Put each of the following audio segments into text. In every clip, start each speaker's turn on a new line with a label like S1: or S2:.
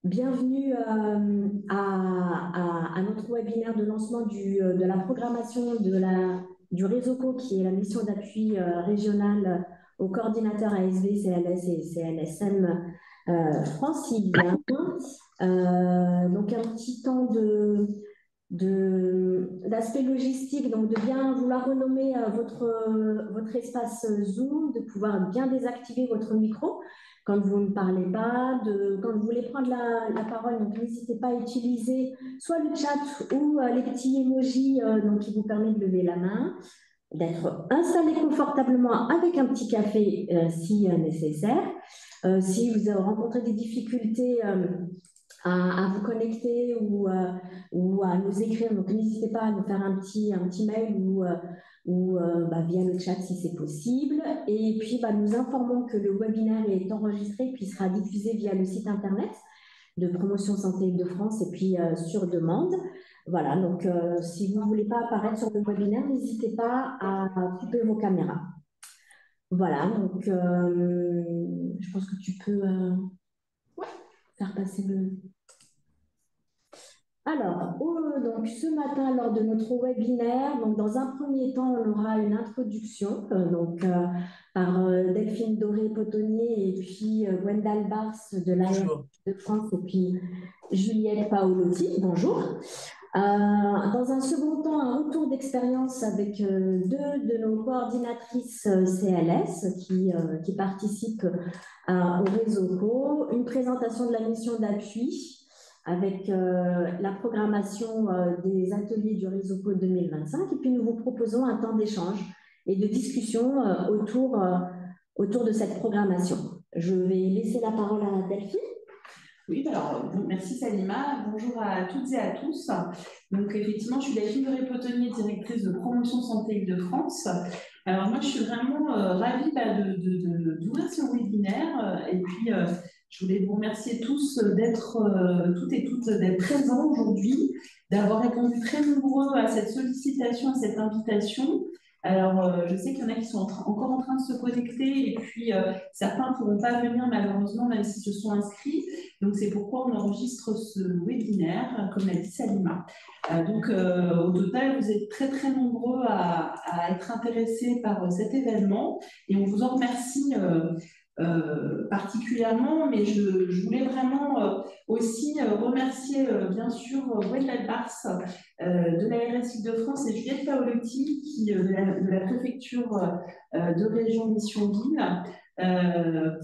S1: Bienvenue à notre webinaire de lancement de la programmation du réseau co, qui est la mission d'appui régionale au coordinateur ASV, CLS et CLSM francilien. Donc un petit temps d'aspect logistique, donc de bien vouloir renommer votre espace Zoom, de pouvoir bien désactiver votre micro quand vous ne parlez pas, quand vous voulez prendre la parole, donc n'hésitez pas à utiliser soit le chat ou les petits emojis donc, qui vous permettent de lever la main, d'être installé confortablement avec un petit café si nécessaire. Si vous avez rencontré des difficultés à vous connecter ou à nous écrire. Donc, n'hésitez pas à nous faire un petit mail ou via le chat si c'est possible. Et puis, nous informons que le webinaire est enregistré puis sera diffusé via le site internet de Promotion Santé Île-de-France et puis sur demande. Voilà, donc si vous ne voulez pas apparaître sur le webinaire, n'hésitez pas à couper vos caméras. Voilà, donc je pense que tu peux faire passer le... Alors, donc ce matin, lors de notre webinaire, donc dans un premier temps, on aura une introduction par Delphine Doré-Potonnier et puis Gwendal Bars de l'ARS de France et puis Juliette Paolotti. Bonjour. Dans un second temps, un retour d'expérience avec deux de nos coordinatrices CLS qui participent au réseau Co, une présentation de la mission d'appui avec la programmation des ateliers du réseau Co 2025. Et puis, nous vous proposons un temps d'échange et de discussion autour de cette programmation. Je vais laisser la parole à Delphine.
S2: Oui, alors merci Salima. Bonjour à toutes et à tous. Donc effectivement, je suis Delphine Doré-Potonnier, directrice de promotion santé Île-de-France. Alors moi, je suis vraiment ravie d'ouvrir ce webinaire et puis je voulais vous remercier tous d'être toutes et toutes d'être présents aujourd'hui, d'avoir répondu très nombreux à cette sollicitation, à cette invitation. Alors, je sais qu'il y en a qui sont encore en train de se connecter et puis certains ne pourront pas venir malheureusement, même s'ils se sont inscrits. Donc, c'est pourquoi on enregistre ce webinaire, comme l'a dit Salima. Au total, vous êtes très, très nombreux à être intéressés par cet événement et on vous en remercie particulièrement, mais je voulais vraiment aussi remercier bien sûr Gwendal Bars de la RS Île-de-France et Juliette Paolotti de la préfecture de région Mission-Ville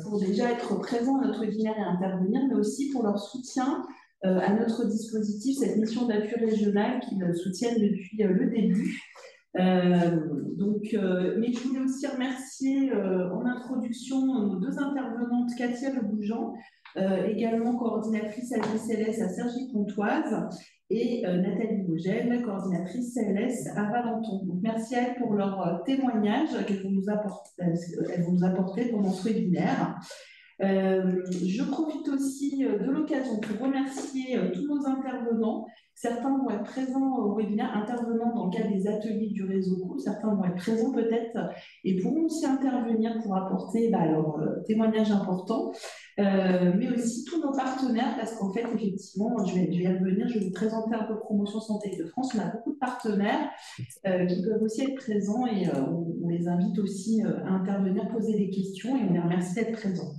S2: pour déjà être présents à notre webinaire et intervenir, mais aussi pour leur soutien à notre dispositif, cette mission d'appui régional qu'ils soutiennent depuis le début. Mais je voulais aussi remercier en introduction nos deux intervenantes, Katia Le Bougeant, également coordinatrice AGCLS à Cergy-Pontoise, et Nathalie Vogel, coordinatrice CLS à Valenton. Donc, merci à elles pour leur témoignage qu'elles vont nous apporter pendant ce webinaire. Je profite aussi de l'occasion pour remercier tous nos intervenants. Certains vont être présents au webinaire, intervenant dans le cadre des ateliers du réseau Co. Certains vont être présents peut-être et pourront aussi intervenir pour apporter leur témoignage important. Mais aussi tous nos partenaires, parce qu'en fait, effectivement, je vais y revenir, je vais vous présenter un peu Promotion Santé de France. On a beaucoup de partenaires qui peuvent aussi être présents et on les invite aussi à intervenir, poser des questions et on les remercie d'être présents.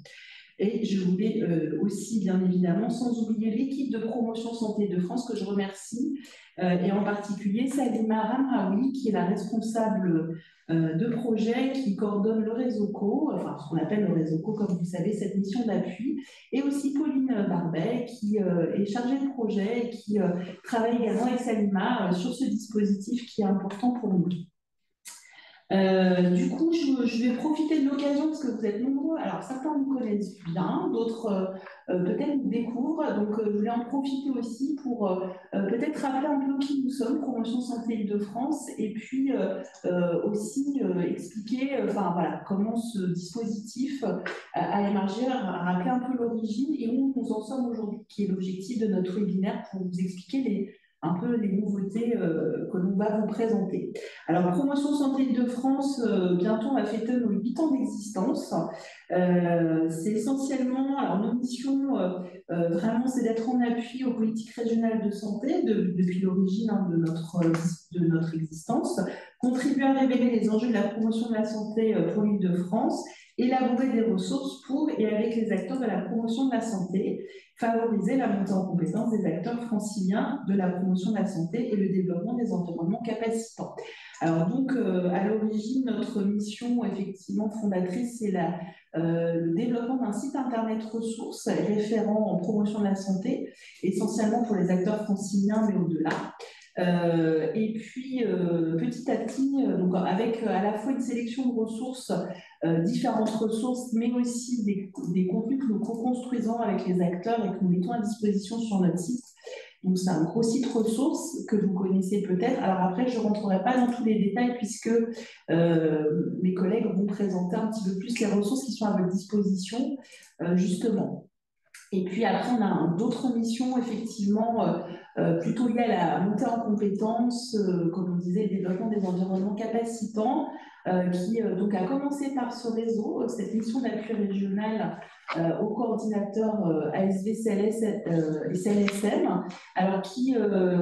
S2: Et je voulais aussi, bien évidemment, sans oublier l'équipe de promotion santé de France que je remercie, et en particulier Salima Ramraoui, qui est la responsable de projet, qui coordonne le réseau Co, enfin ce qu'on appelle le réseau Co, comme vous le savez, cette mission d'appui, et aussi Pauline Barbet, qui est chargée de projet et qui travaille également avec Salima sur ce dispositif qui est important pour nous. Du coup, je vais profiter de l'occasion parce que vous êtes nombreux. Alors, certains vous connaissent bien, d'autres peut-être vous découvrent. Donc, je voulais en profiter aussi pour peut-être rappeler un peu qui nous sommes, Promotion Santé Île-de-France, et puis aussi expliquer comment ce dispositif a émergé, rappeler un peu l'origine et où nous en sommes aujourd'hui, qui est l'objectif de notre webinaire pour vous expliquer un peu les nouveautés que l'on va vous présenter. Alors, Promotion Santé Île-de-France, bientôt on va fêter nos 8 ans d'existence. C'est essentiellement, alors nos missions vraiment, c'est d'être en appui aux politiques régionales de santé depuis l'origine de notre existence, contribuer à révéler les enjeux de la promotion de la santé pour l'Île-de-France, élaborer des ressources pour et avec les acteurs de la promotion de la santé, favoriser la montée en compétence des acteurs franciliens de la promotion de la santé et le développement des environnements capacitants. Alors donc, à l'origine, notre mission effectivement fondatrice, c'est le développement d'un site internet ressources référent en promotion de la santé, essentiellement pour les acteurs franciliens, mais au-delà. Et puis, petit à petit, donc avec à la fois une sélection de ressources, différentes ressources, mais aussi des contenus que nous co-construisons avec les acteurs et que nous mettons à disposition sur notre site. Donc, c'est un gros site ressources que vous connaissez peut-être. Alors après, je ne rentrerai pas dans tous les détails puisque mes collègues vont présenter un petit peu plus les ressources qui sont à votre disposition, justement. Et puis après, on a d'autres missions, effectivement, plutôt liées à la montée en compétences, comme on disait, le développement des environnements capacitants, qui donc a commencé par ce réseau, cette mission d'appui régional au coordinateur ASV, CLS et CLSM, alors qui,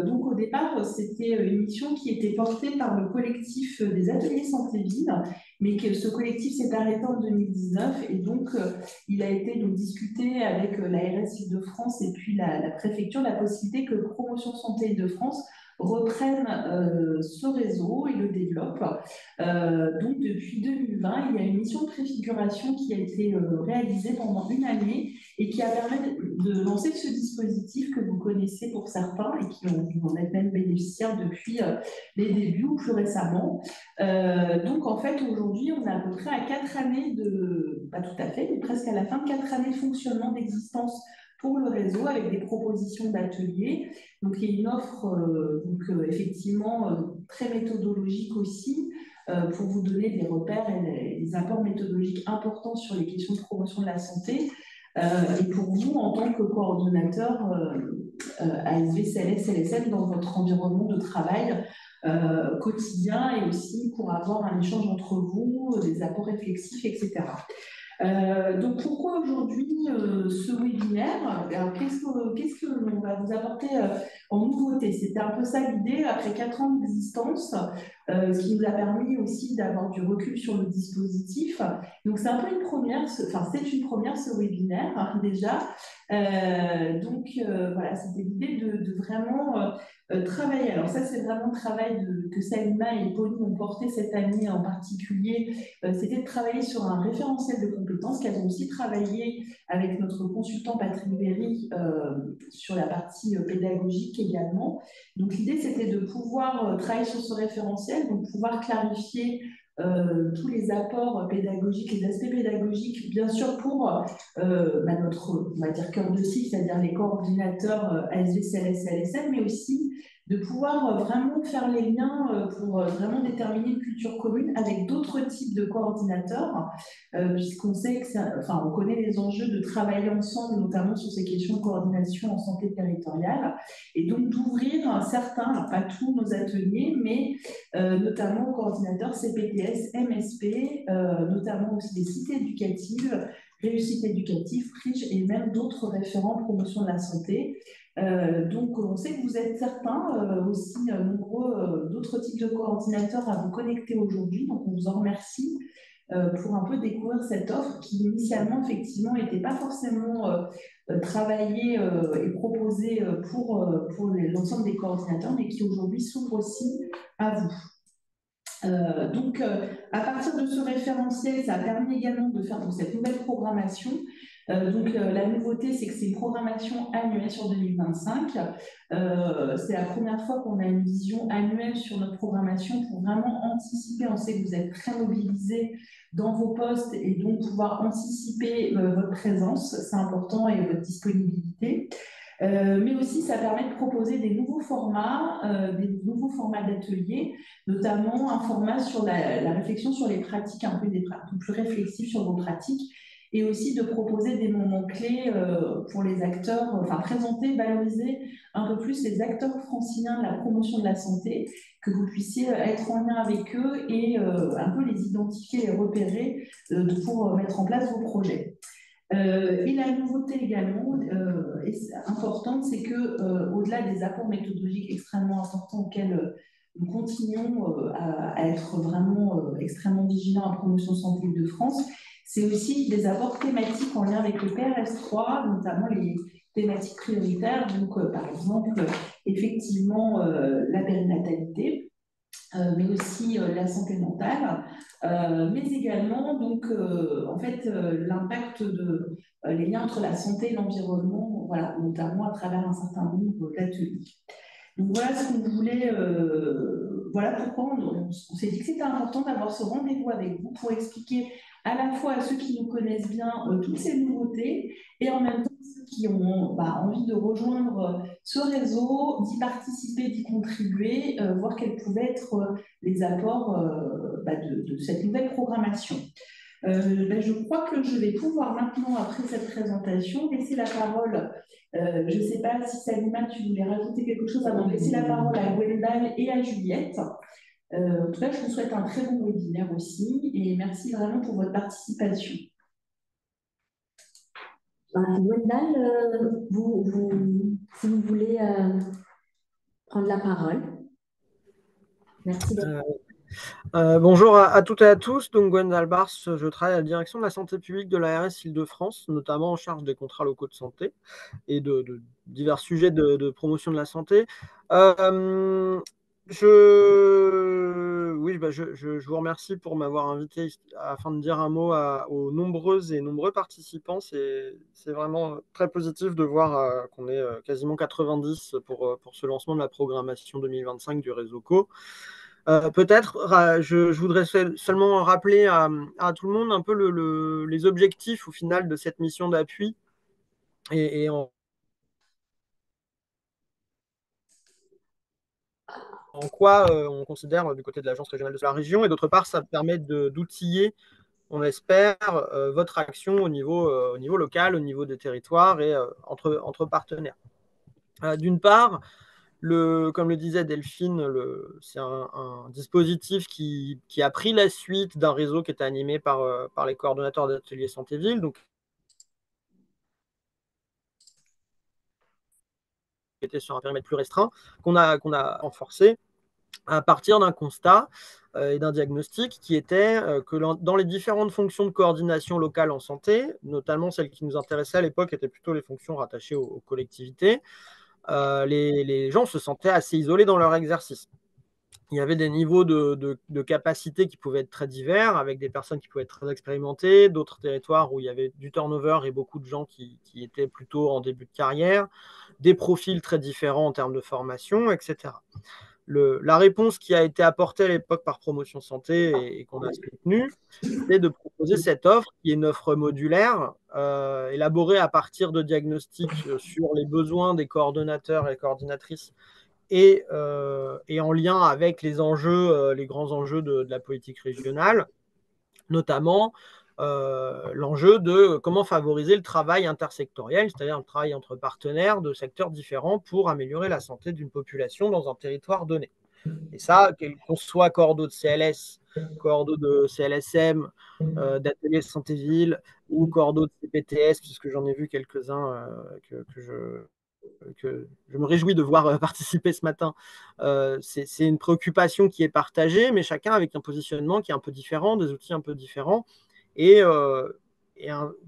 S2: donc au départ, c'était une mission qui était portée par le collectif des ateliers santé-ville, mais que ce collectif s'est arrêté en 2019 et donc il a été donc discuté avec l'ARS Île-de-France et puis la préfecture la possibilité que Promotion Santé Île-de-France reprenne ce réseau et le développe. Donc depuis 2020, il y a une mission de préfiguration qui a été réalisée pendant une année et qui a permis de lancer ce dispositif que vous connaissez pour certains et qui en est même bénéficiaires depuis les débuts ou plus récemment. Donc en fait aujourd'hui on est à peu près à 4 années pas tout à fait, mais presque à la fin de 4 années de fonctionnement d'existence pour le réseau avec des propositions d'ateliers. Donc il y a une offre effectivement très méthodologique aussi pour vous donner des repères et des apports méthodologiques importants sur les questions de promotion de la santé. Et pour vous, en tant que coordonnateur ASV, CLS, CLSM dans votre environnement de travail quotidien et aussi pour avoir un échange entre vous, des apports réflexifs, etc. Donc pourquoi aujourd'hui ce webinaire? Alors qu'est-ce que l'on va vous apporter en nouveauté? C'était un peu ça l'idée après 4 ans d'existence, ce qui nous a permis aussi d'avoir du recul sur le dispositif. Donc c'est un peu une première, enfin c'est une première ce webinaire hein, déjà. Donc voilà, c'était l'idée de vraiment travailler. Alors ça c'est vraiment le travail que Salima et Pauline ont porté cette année en particulier. C'était de travailler sur un référentiel de compétences qu'elles ont aussi travaillé avec notre consultant Patrick Berry sur la partie pédagogique également. Donc l'idée c'était de pouvoir travailler sur ce référentiel, donc pouvoir clarifier tous les apports pédagogiques, les aspects pédagogiques, bien sûr pour notre, on va dire, cœur de cible, c'est-à-dire les coordinateurs ASV, CLS, CLSM, mais aussi de pouvoir vraiment faire les liens pour vraiment déterminer une culture commune avec d'autres types de coordinateurs, puisqu'on sait que on connaît les enjeux de travailler ensemble, notamment sur ces questions de coordination en santé territoriale, et donc d'ouvrir certains, alors pas tous nos ateliers, mais notamment aux coordinateurs CPTS, MSP, notamment aussi des cités éducatives, réussite éducative, FRIGE et même d'autres référents promotion de la santé. Donc, on sait que vous êtes certains, aussi nombreux d'autres types de coordinateurs à vous connecter aujourd'hui. Donc, on vous en remercie pour un peu découvrir cette offre qui, initialement, effectivement, n'était pas forcément travaillée et proposée pour l'ensemble des coordinateurs, mais qui aujourd'hui s'ouvre aussi à vous. Donc, à partir de ce référentiel, ça a permis également de faire cette nouvelle programmation. La nouveauté, c'est que c'est une programmation annuelle sur 2025. C'est la première fois qu'on a une vision annuelle sur notre programmation pour vraiment anticiper. On sait que vous êtes très mobilisés dans vos postes et donc pouvoir anticiper votre présence, c'est important, et votre disponibilité. Mais aussi, ça permet de proposer des nouveaux formats d'ateliers, notamment un format sur la réflexion sur les pratiques, un peu plus réflexif sur vos pratiques, et aussi de proposer des moments clés pour les acteurs, enfin présenter, valoriser un peu plus les acteurs franciliens de la promotion de la santé, que vous puissiez être en lien avec eux et un peu les identifier, les repérer pour mettre en place vos projets. Et la nouveauté également, importante, c'est que au-delà des apports méthodologiques extrêmement importants auxquels nous continuons à être vraiment extrêmement vigilants à Promotion Santé de France, c'est aussi des apports thématiques en lien avec le PRS3, notamment les thématiques prioritaires, donc par exemple, effectivement, la périnatalité, mais aussi la santé mentale, mais également donc en fait l'impact de les liens entre la santé et l'environnement, voilà, notamment à travers un certain nombre d'ateliers. Donc voilà ce qu'on voulait, voilà pourquoi on s'est dit que c'était important d'avoir ce rendez-vous avec vous pour expliquer à la fois à ceux qui nous connaissent bien toutes ces nouveautés et en même temps ceux qui ont envie de rejoindre ce réseau, d'y participer, d'y contribuer, voir quels pouvaient être les apports de cette nouvelle programmation. Je crois que je vais pouvoir maintenant, après cette présentation, laisser la parole. Je ne sais pas si Salima, tu voulais rajouter quelque chose avant de laisser la parole à Gwendal et à Juliette. En tout cas, je vous souhaite un très bon webinaire aussi et merci vraiment pour votre participation.
S1: Gwendal, si vous voulez prendre la parole. Merci.
S3: Bonjour à toutes et à tous. Donc, Gwendal Bars, je travaille à la direction de la santé publique de l'ARS Île-de-France, notamment en charge des contrats locaux de santé et de divers sujets de promotion de la santé. Je vous remercie pour m'avoir invité afin de dire un mot aux nombreuses et nombreux participants. C'est vraiment très positif de voir qu'on est quasiment 90 pour ce lancement de la programmation 2025 du réseau CO. Peut-être, je voudrais seulement rappeler à tout le monde un peu les objectifs au final de cette mission d'appui et en quoi on considère du côté de l'Agence régionale de la région, et d'autre part, ça permet d'outiller, on espère, votre action au niveau local, au niveau des territoires et entre partenaires. D'une part, comme le disait Delphine, c'est un dispositif qui a pris la suite d'un réseau qui était animé par les coordonnateurs d'ateliers santé-ville, donc qui était sur un périmètre plus restreint, qu'on a renforcé à partir d'un constat et d'un diagnostic qui était que dans les différentes fonctions de coordination locale en santé, notamment celles qui nous intéressaient à l'époque étaient plutôt les fonctions rattachées aux collectivités, les gens se sentaient assez isolés dans leur exercice. Il y avait des niveaux de capacité qui pouvaient être très divers, avec des personnes qui pouvaient être très expérimentées, d'autres territoires où il y avait du turnover et beaucoup de gens qui étaient plutôt en début de carrière, des profils très différents en termes de formation, etc. La réponse qui a été apportée à l'époque par Promotion Santé et qu'on a soutenue, c'est de proposer cette offre qui est une offre modulaire, élaborée à partir de diagnostics sur les besoins des coordonnateurs et coordinatrices et en lien avec les grands enjeux de la politique régionale, notamment l'enjeu de comment favoriser le travail intersectoriel, c'est-à-dire le travail entre partenaires de secteurs différents pour améliorer la santé d'une population dans un territoire donné. Et ça, qu'on soit cordeau de CLS, cordeau de CLSM, d'ateliers de santé-ville ou cordeau de CPTS, puisque j'en ai vu quelques-uns que je me réjouis de voir participer ce matin. C'est une préoccupation qui est partagée, mais chacun avec un positionnement qui est un peu différent, des outils un peu différents, et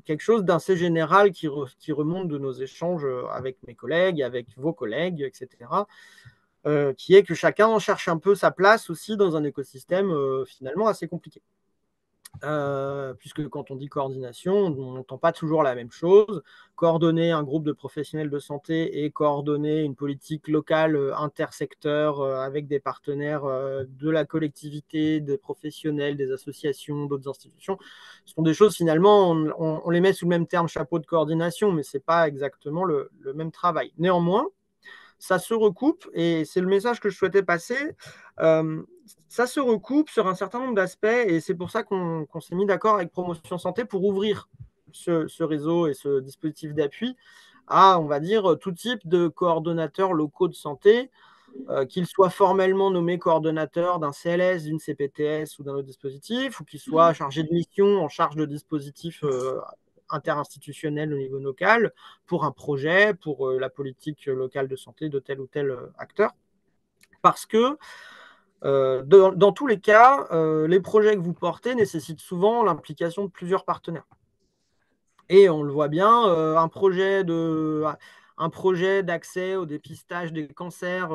S3: quelque chose d'assez général qui remonte de nos échanges avec mes collègues, avec vos collègues, etc., qui est que chacun cherche un peu sa place aussi dans un écosystème finalement assez compliqué. Puisque quand on dit coordination, on n'entend pas toujours la même chose. Coordonner un groupe de professionnels de santé et coordonner une politique locale intersecteur avec des partenaires de la collectivité, des professionnels, des associations, d'autres institutions, ce sont des choses finalement, on les met sous le même terme chapeau de coordination, mais ce n'est pas exactement le même travail. Néanmoins, ça se recoupe, et c'est le message que je souhaitais passer, ça se recoupe sur un certain nombre d'aspects, et c'est pour ça qu'on s'est mis d'accord avec Promotion Santé pour ouvrir ce réseau et ce dispositif d'appui à, on va dire, tout type de coordonnateurs locaux de santé, qu'ils soient formellement nommés coordonnateurs d'un CLS, d'une CPTS ou d'un autre dispositif, ou qu'ils soient chargés de mission en charge de dispositifs interinstitutionnel au niveau local pour un projet, pour la politique locale de santé de tel ou tel acteur. Parce que dans tous les cas, les projets que vous portez nécessitent souvent l'implication de plusieurs partenaires. Et on le voit bien, un projet d'accès au dépistage des cancers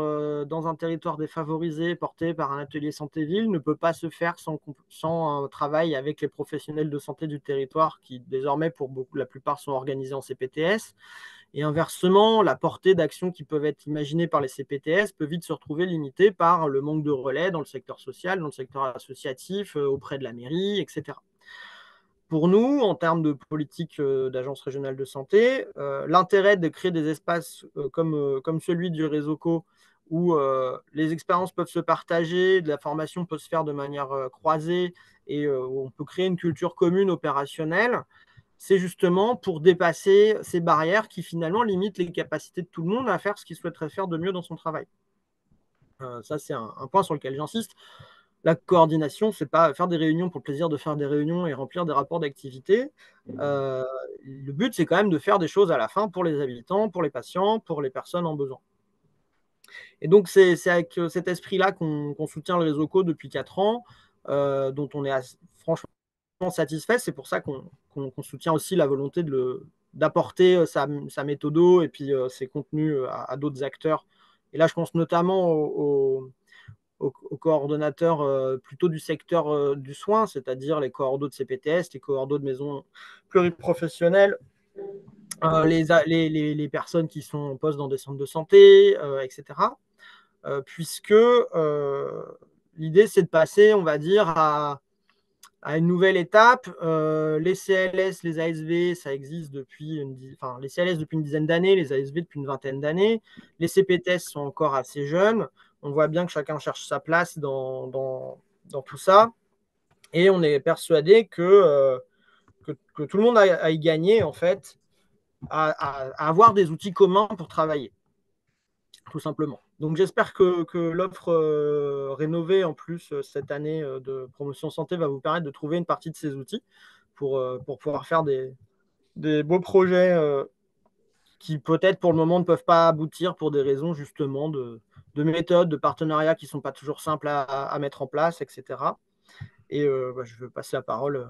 S3: dans un territoire défavorisé porté par un atelier santé-ville ne peut pas se faire sans un travail avec les professionnels de santé du territoire qui désormais pour la plupart sont organisés en CPTS. Et inversement, la portée d'actions qui peuvent être imaginées par les CPTS peut vite se retrouver limitée par le manque de relais dans le secteur social, dans le secteur associatif, auprès de la mairie, etc. Pour nous, en termes de politique d'agence régionale de santé, l'intérêt de créer des espaces comme celui du réseau Co, où les expériences peuvent se partager, la formation peut se faire de manière croisée et où on peut créer une culture commune opérationnelle, c'est justement pour dépasser ces barrières qui finalement limitent les capacités de tout le monde à faire ce qu'il souhaiterait faire de mieux dans son travail. Ça, c'est un point sur lequel j'insiste. La coordination, c'est pas faire des réunions pour le plaisir de faire des réunions et remplir des rapports d'activité. Le but, c'est quand même de faire des choses à la fin pour les habitants, pour les patients, pour les personnes en besoin. Et donc, c'est avec cet esprit-là qu'on soutient le réseau Co depuis 4 ans, dont on est franchement satisfait. C'est pour ça qu'on soutient aussi la volonté d'apporter sa méthodo et puis ses contenus à d'autres acteurs. Et là, je pense notamment aux coordonnateurs plutôt du secteur du soin, c'est-à-dire les coordos de CPTS, les coordos de maisons pluriprofessionnelles, les personnes qui sont en poste dans des centres de santé, etc. Puisque l'idée, c'est de passer, on va dire, à une nouvelle étape. Les CLS, les ASV, ça existe depuis les CLS depuis une dizaine d'années, les ASV depuis une vingtaine d'années. Les CPTS sont encore assez jeunes. On voit bien que chacun cherche sa place dans tout ça. Et on est persuadé que tout le monde a à y gagner, en fait, à avoir des outils communs pour travailler, tout simplement. Donc j'espère que l'offre rénovée en plus cette année de promotion santé va vous permettre de trouver une partie de ces outils pour pouvoir faire des beaux projets qui peut-être pour le moment ne peuvent pas aboutir pour des raisons justement de méthodes, de partenariats qui ne sont pas toujours simples à mettre en place, etc. Et je vais passer la parole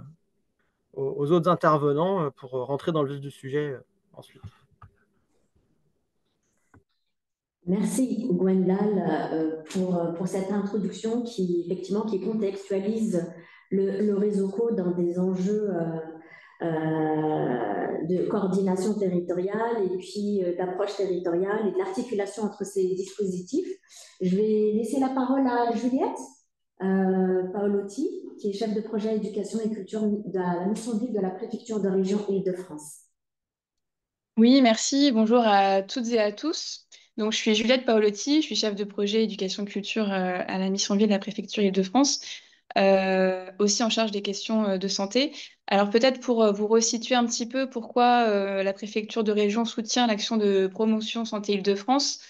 S3: aux autres intervenants pour rentrer dans le vif du sujet ensuite.
S1: Merci Gwendal pour cette introduction effectivement qui contextualise le réseau Co dans des enjeux de coordination territoriale et puis d'approche territoriale et de l'articulation entre ces dispositifs. Je vais laisser la parole à Juliette Paolotti, qui est chef de projet éducation et culture de la mission ville de la préfecture de région Île-de-France.
S4: Oui, merci. Bonjour à toutes et à tous. Donc, je suis Juliette Paolotti, je suis chef de projet éducation culture à la mission ville de la préfecture Île-de-France, aussi en charge des questions de santé. Alors, peut-être pour vous resituer un petit peu pourquoi la préfecture de région soutient l'action de promotion santé Île-de-France,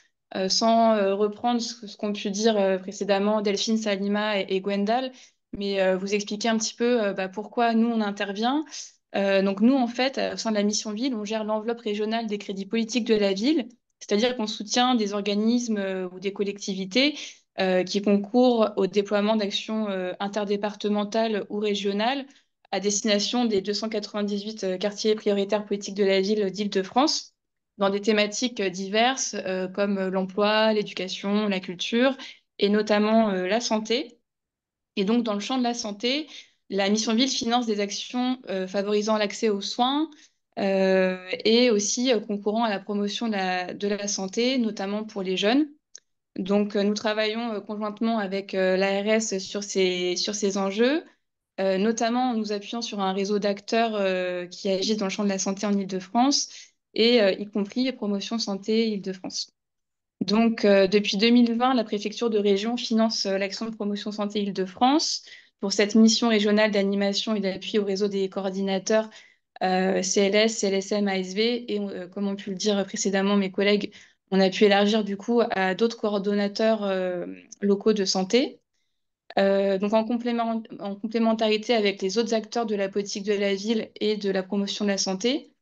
S4: sans reprendre ce qu'ont pu dire précédemment Delphine, Salima et Gwendal, mais vous expliquer un petit peu pourquoi nous on intervient. Donc nous, en fait, au sein de la mission ville, on gère l'enveloppe régionale des crédits politiques de la ville, c'est-à-dire qu'on soutient des organismes ou des collectivités qui concourent au déploiement d'actions interdépartementales ou régionales à destination des 298 quartiers prioritaires politiques de la ville d'Île-de-France, dans des thématiques diverses comme l'emploi, l'éducation, la culture et notamment la santé. Et donc, dans le champ de la santé, la mission ville finance des actions favorisant l'accès aux soins et aussi concourant à la promotion de la santé, notamment pour les jeunes. Donc, nous travaillons conjointement avec l'ARS sur ces enjeux, notamment en nous appuyant sur un réseau d'acteurs qui agissent dans le champ de la santé en Île-de-France et y compris Promotion Santé Île-de-France. Donc, depuis 2020, la préfecture de région finance l'action de promotion santé Île-de-France pour cette mission régionale d'animation et d'appui au réseau des coordinateurs CLS, CLSM, ASV. Et comme ont pu le dire précédemment mes collègues, on a pu élargir du coup à d'autres coordonnateurs locaux de santé. Donc en complémentarité avec les autres acteurs de la politique de la ville et de la promotion de la santé,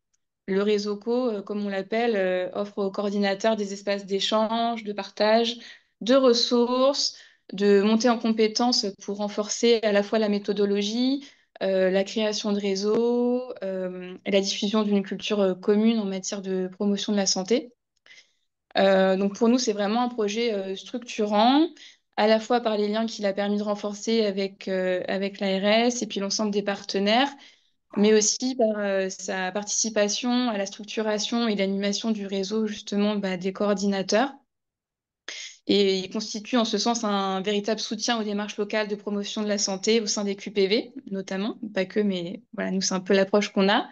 S4: le réseau co, comme on l'appelle, offre aux coordinateurs des espaces d'échange, de partage, de ressources, de montée en compétences pour renforcer à la fois la méthodologie, la création de réseaux et la diffusion d'une culture commune en matière de promotion de la santé. Donc pour nous, c'est vraiment un projet structurant, à la fois par les liens qu'il a permis de renforcer avec l'ARS et puis l'ensemble des partenaires, mais aussi par sa participation à la structuration et l'animation du réseau justement des coordinateurs. Et il constitue en ce sens un véritable soutien aux démarches locales de promotion de la santé au sein des QPV, notamment, pas que, mais voilà, nous, c'est un peu l'approche qu'on a.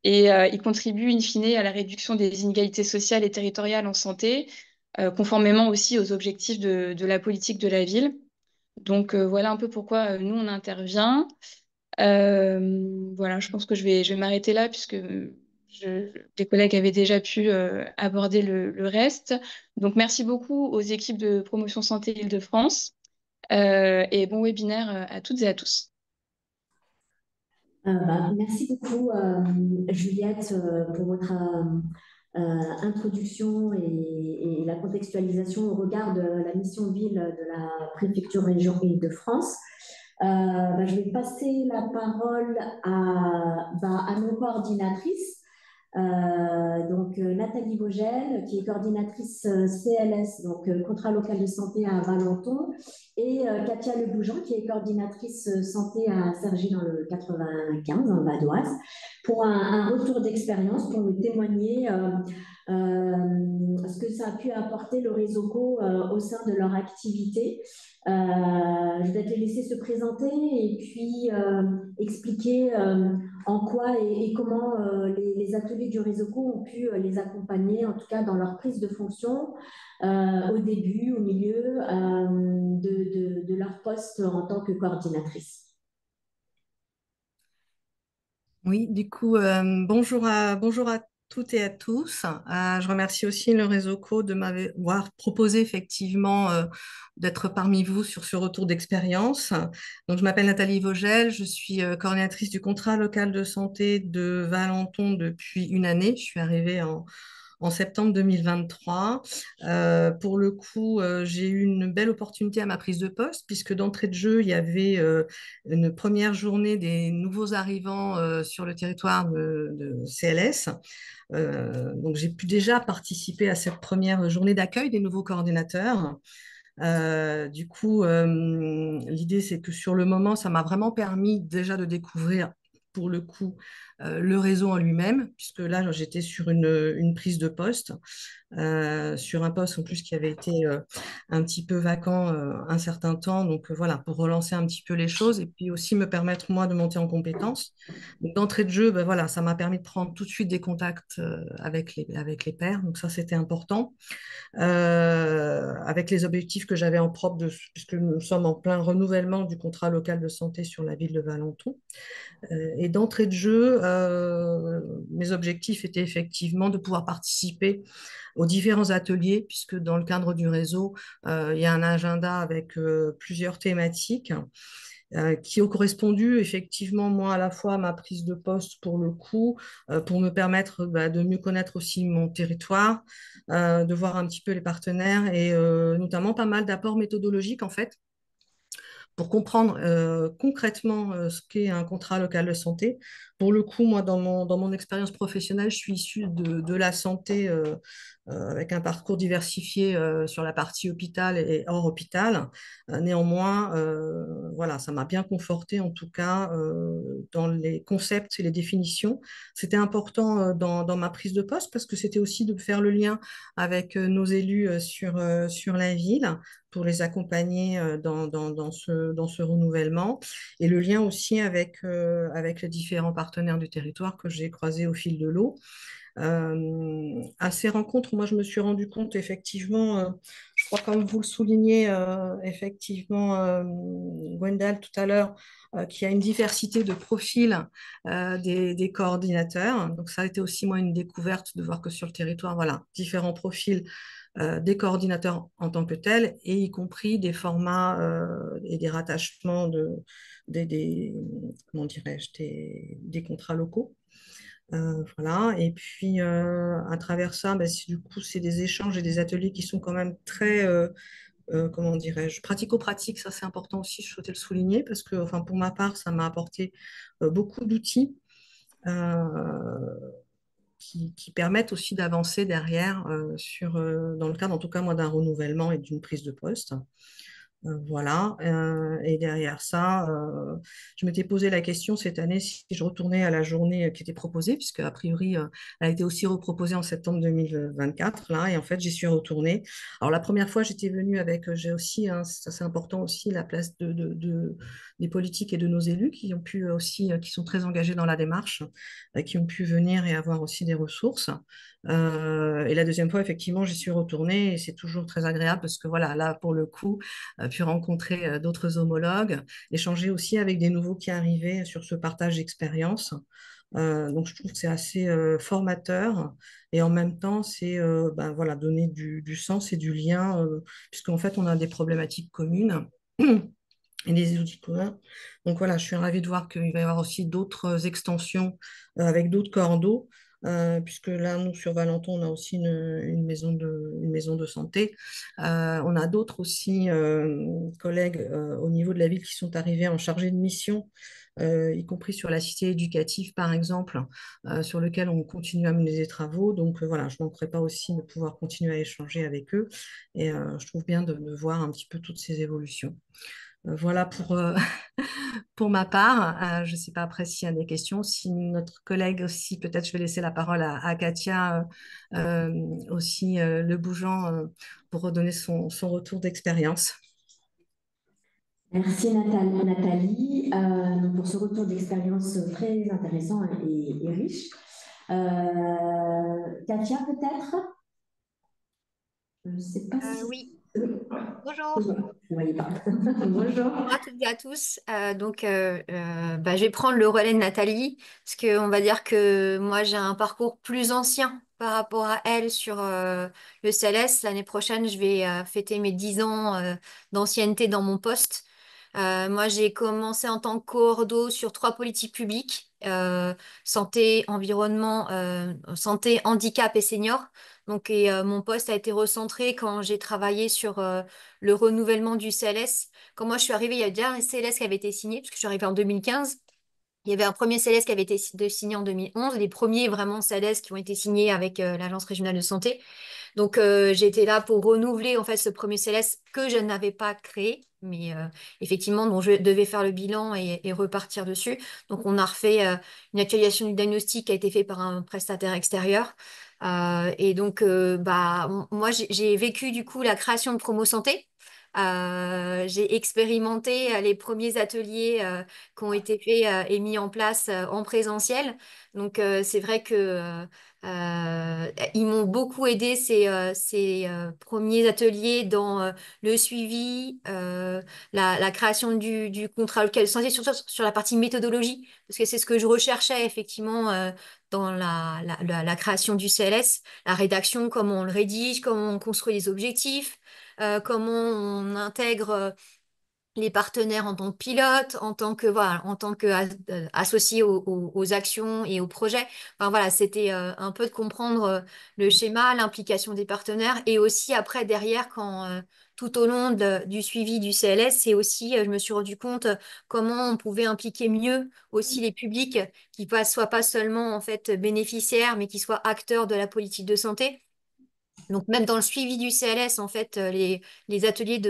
S4: Et il contribue in fine à la réduction des inégalités sociales et territoriales en santé, conformément aussi aux objectifs de la politique de la ville. Donc voilà un peu pourquoi nous, on intervient. Voilà, je pense que je vais m'arrêter là puisque les collègues avaient déjà pu aborder le reste. Donc, merci beaucoup aux équipes de promotion santé Île-de-France et bon webinaire à toutes et à tous.
S1: Merci beaucoup, Juliette, pour votre introduction et la contextualisation au regard de la mission ville de la préfecture région Île-de-France. Je vais passer la parole à nos coordinatrices. Nathalie Vogel, qui est coordinatrice CLS, donc contrat local de santé à Valenton, et Katia Lebougeant, qui est coordinatrice santé à Cergy dans le 95, en Val d'Oise, pour un retour d'expérience, pour nous témoigner ce que ça a pu apporter le réseau co au sein de leur activité. Je vais te laisser se présenter et puis expliquer en quoi et comment les ateliers du réseau co ont pu les accompagner, en tout cas dans leur prise de fonction, au début, au milieu de leur poste en tant que coordinatrice.
S5: Oui, du coup, bonjour à toutes et à tous. Je remercie aussi le réseau Co de m'avoir proposé effectivement d'être parmi vous sur ce retour d'expérience. Donc, je m'appelle Nathalie Vogel, je suis coordinatrice du contrat local de santé de Valenton depuis une année. Je suis arrivée en septembre 2023. Pour le coup, j'ai eu une belle opportunité à ma prise de poste, puisque d'entrée de jeu, il y avait une première journée des nouveaux arrivants sur le territoire de CLS. Donc, j'ai pu déjà participer à cette première journée d'accueil des nouveaux coordinateurs. Du coup, l'idée, c'est que sur le moment, ça m'a vraiment permis déjà de découvrir, pour le coup, le réseau en lui-même, puisque là, j'étais sur une prise de poste, sur un poste en plus qui avait été un petit peu vacant un certain temps. Donc voilà, pour relancer un petit peu les choses et puis aussi me permettre, moi, de monter en compétences. Donc, d'entrée de jeu, ben voilà, ça m'a permis de prendre tout de suite des contacts avec les pairs. Donc ça, c'était important. Avec les objectifs que j'avais en propre, puisque nous sommes en plein renouvellement du contrat local de santé sur la ville de Valenton. Et d'entrée de jeu, mes objectifs étaient effectivement de pouvoir participer aux différents ateliers, puisque dans le cadre du réseau, il y a un agenda avec plusieurs thématiques qui ont correspondu effectivement, moi, à la fois à ma prise de poste pour le coup, pour me permettre de mieux connaître aussi mon territoire, de voir un petit peu les partenaires et notamment pas mal d'apports méthodologiques en fait pour comprendre concrètement ce qu'est un contrat local de santé. Pour le coup, moi, dans mon expérience professionnelle, je suis issue de la santé avec un parcours diversifié sur la partie hôpital et hors hôpital. Néanmoins, voilà, ça m'a bien conforté en tout cas dans les concepts et les définitions. C'était important dans ma prise de poste parce que c'était aussi de faire le lien avec nos élus sur la ville pour les accompagner dans ce renouvellement et le lien aussi avec les différents partenaires du territoire que j'ai croisés au fil de l'eau. À ces rencontres, moi, je me suis rendu compte effectivement, je crois comme vous le soulignez effectivement, Gwendal tout à l'heure, qu'il y a une diversité de profils des coordinateurs. Donc ça a été aussi moi une découverte de voir que sur le territoire, voilà, différents profils des coordinateurs en tant que tels, et y compris des formats et des rattachements comment dirais-je, des contrats locaux. Voilà. Et puis, à travers ça, ben, du coup, c'est des échanges et des ateliers qui sont quand même très, comment dirais-je, pratico-pratiques. Ça, c'est important aussi, je souhaitais le souligner, parce que, enfin, pour ma part, ça m'a apporté beaucoup d'outils qui permettent aussi d'avancer derrière dans le cadre, en tout cas, moi, d'un renouvellement et d'une prise de poste. Voilà. Et derrière ça, je m'étais posé la question cette année si je retournais à la journée qui était proposée, puisque a priori, elle a été aussi reproposée en septembre 2024, là, et en fait, j'y suis retournée. Alors, la première fois, j'étais venue avec, j'ai aussi, hein, ça c'est important aussi, la place des politiques et de nos élus qui ont pu aussi, qui sont très engagés dans la démarche, qui ont pu venir et avoir aussi des ressources. Et la deuxième fois, effectivement, j'y suis retournée et c'est toujours très agréable parce que voilà, là, pour le coup, pu rencontrer d'autres homologues, échanger aussi avec des nouveaux qui arrivaient sur ce partage d'expérience. Donc, je trouve que c'est assez formateur et en même temps, c'est ben, voilà, donner du sens et du lien, puisqu'en fait, on a des problématiques communes et des outils communs. Donc voilà, je suis ravie de voir qu'il va y avoir aussi d'autres extensions avec d'autres corps d'eau, puisque là, nous, sur Valenton, on a aussi une maison de santé. On a d'autres aussi collègues au niveau de la ville qui sont arrivés en chargé de mission, y compris sur la cité éducative, par exemple, sur lequel on continue à mener des travaux. Donc voilà, je ne manquerai pas aussi de pouvoir continuer à échanger avec eux. Et je trouve bien de voir un petit peu toutes ces évolutions. Voilà pour, pour ma part. Je ne sais pas après s'il y a des questions. Si notre collègue aussi, peut-être je vais laisser la parole à Katia aussi, Le Bougeant, pour redonner son retour d'expérience.
S1: Merci Nathalie, pour ce retour d'expérience très intéressant et riche. Katia, peut-être? Je ne sais pas si...
S6: Oui, bonjour.
S1: Je ne voyais pas.
S6: Bonjour
S1: Bonjour.
S6: à toutes et à tous. Je vais prendre le relais de Nathalie, parce qu'on va dire que moi, j'ai un parcours plus ancien par rapport à elle sur le CLS. L'année prochaine, je vais fêter mes 10 ans d'ancienneté dans mon poste. Moi, j'ai commencé en tant que coordo sur 3 politiques publiques, santé, environnement, santé, handicap et seniors. Donc, mon poste a été recentré quand j'ai travaillé sur le renouvellement du CLS. Quand moi je suis arrivée, il y a déjà un CLS qui avait été signé, parce que je suis arrivée en 2015. Il y avait un premier CLS qui avait été signé en 2011, les premiers vraiment CLS qui ont été signés avec l'Agence régionale de santé. Donc, j'étais là pour renouveler en fait ce premier CLS que je n'avais pas créé, mais effectivement, dont je devais faire le bilan et repartir dessus. Donc, on a refait une actualisation du diagnostic qui a été fait par un prestataire extérieur. Et donc, moi, j'ai vécu du coup la création de Promo Santé. J'ai expérimenté les premiers ateliers qui ont été faits et mis en place en présentiel. Donc, c'est vrai que ils m'ont beaucoup aidé ces premiers ateliers dans le suivi, la création du contrat local de santé, surtout sur la partie méthodologie, parce que c'est ce que je recherchais effectivement dans la création du CLS, la rédaction, comment on le rédige, comment on construit les objectifs, comment on intègre les partenaires en tant que pilote, en tant que voilà, en tant que associé aux actions et aux projets. Enfin voilà, c'était un peu de comprendre le schéma, l'implication des partenaires et aussi après derrière quand tout au long du suivi du CLS, c'est aussi je me suis rendu compte comment on pouvait impliquer mieux aussi les publics qui ne soient pas seulement en fait bénéficiaires mais qui soient acteurs de la politique de santé. Donc même dans le suivi du CLS, en fait, les ateliers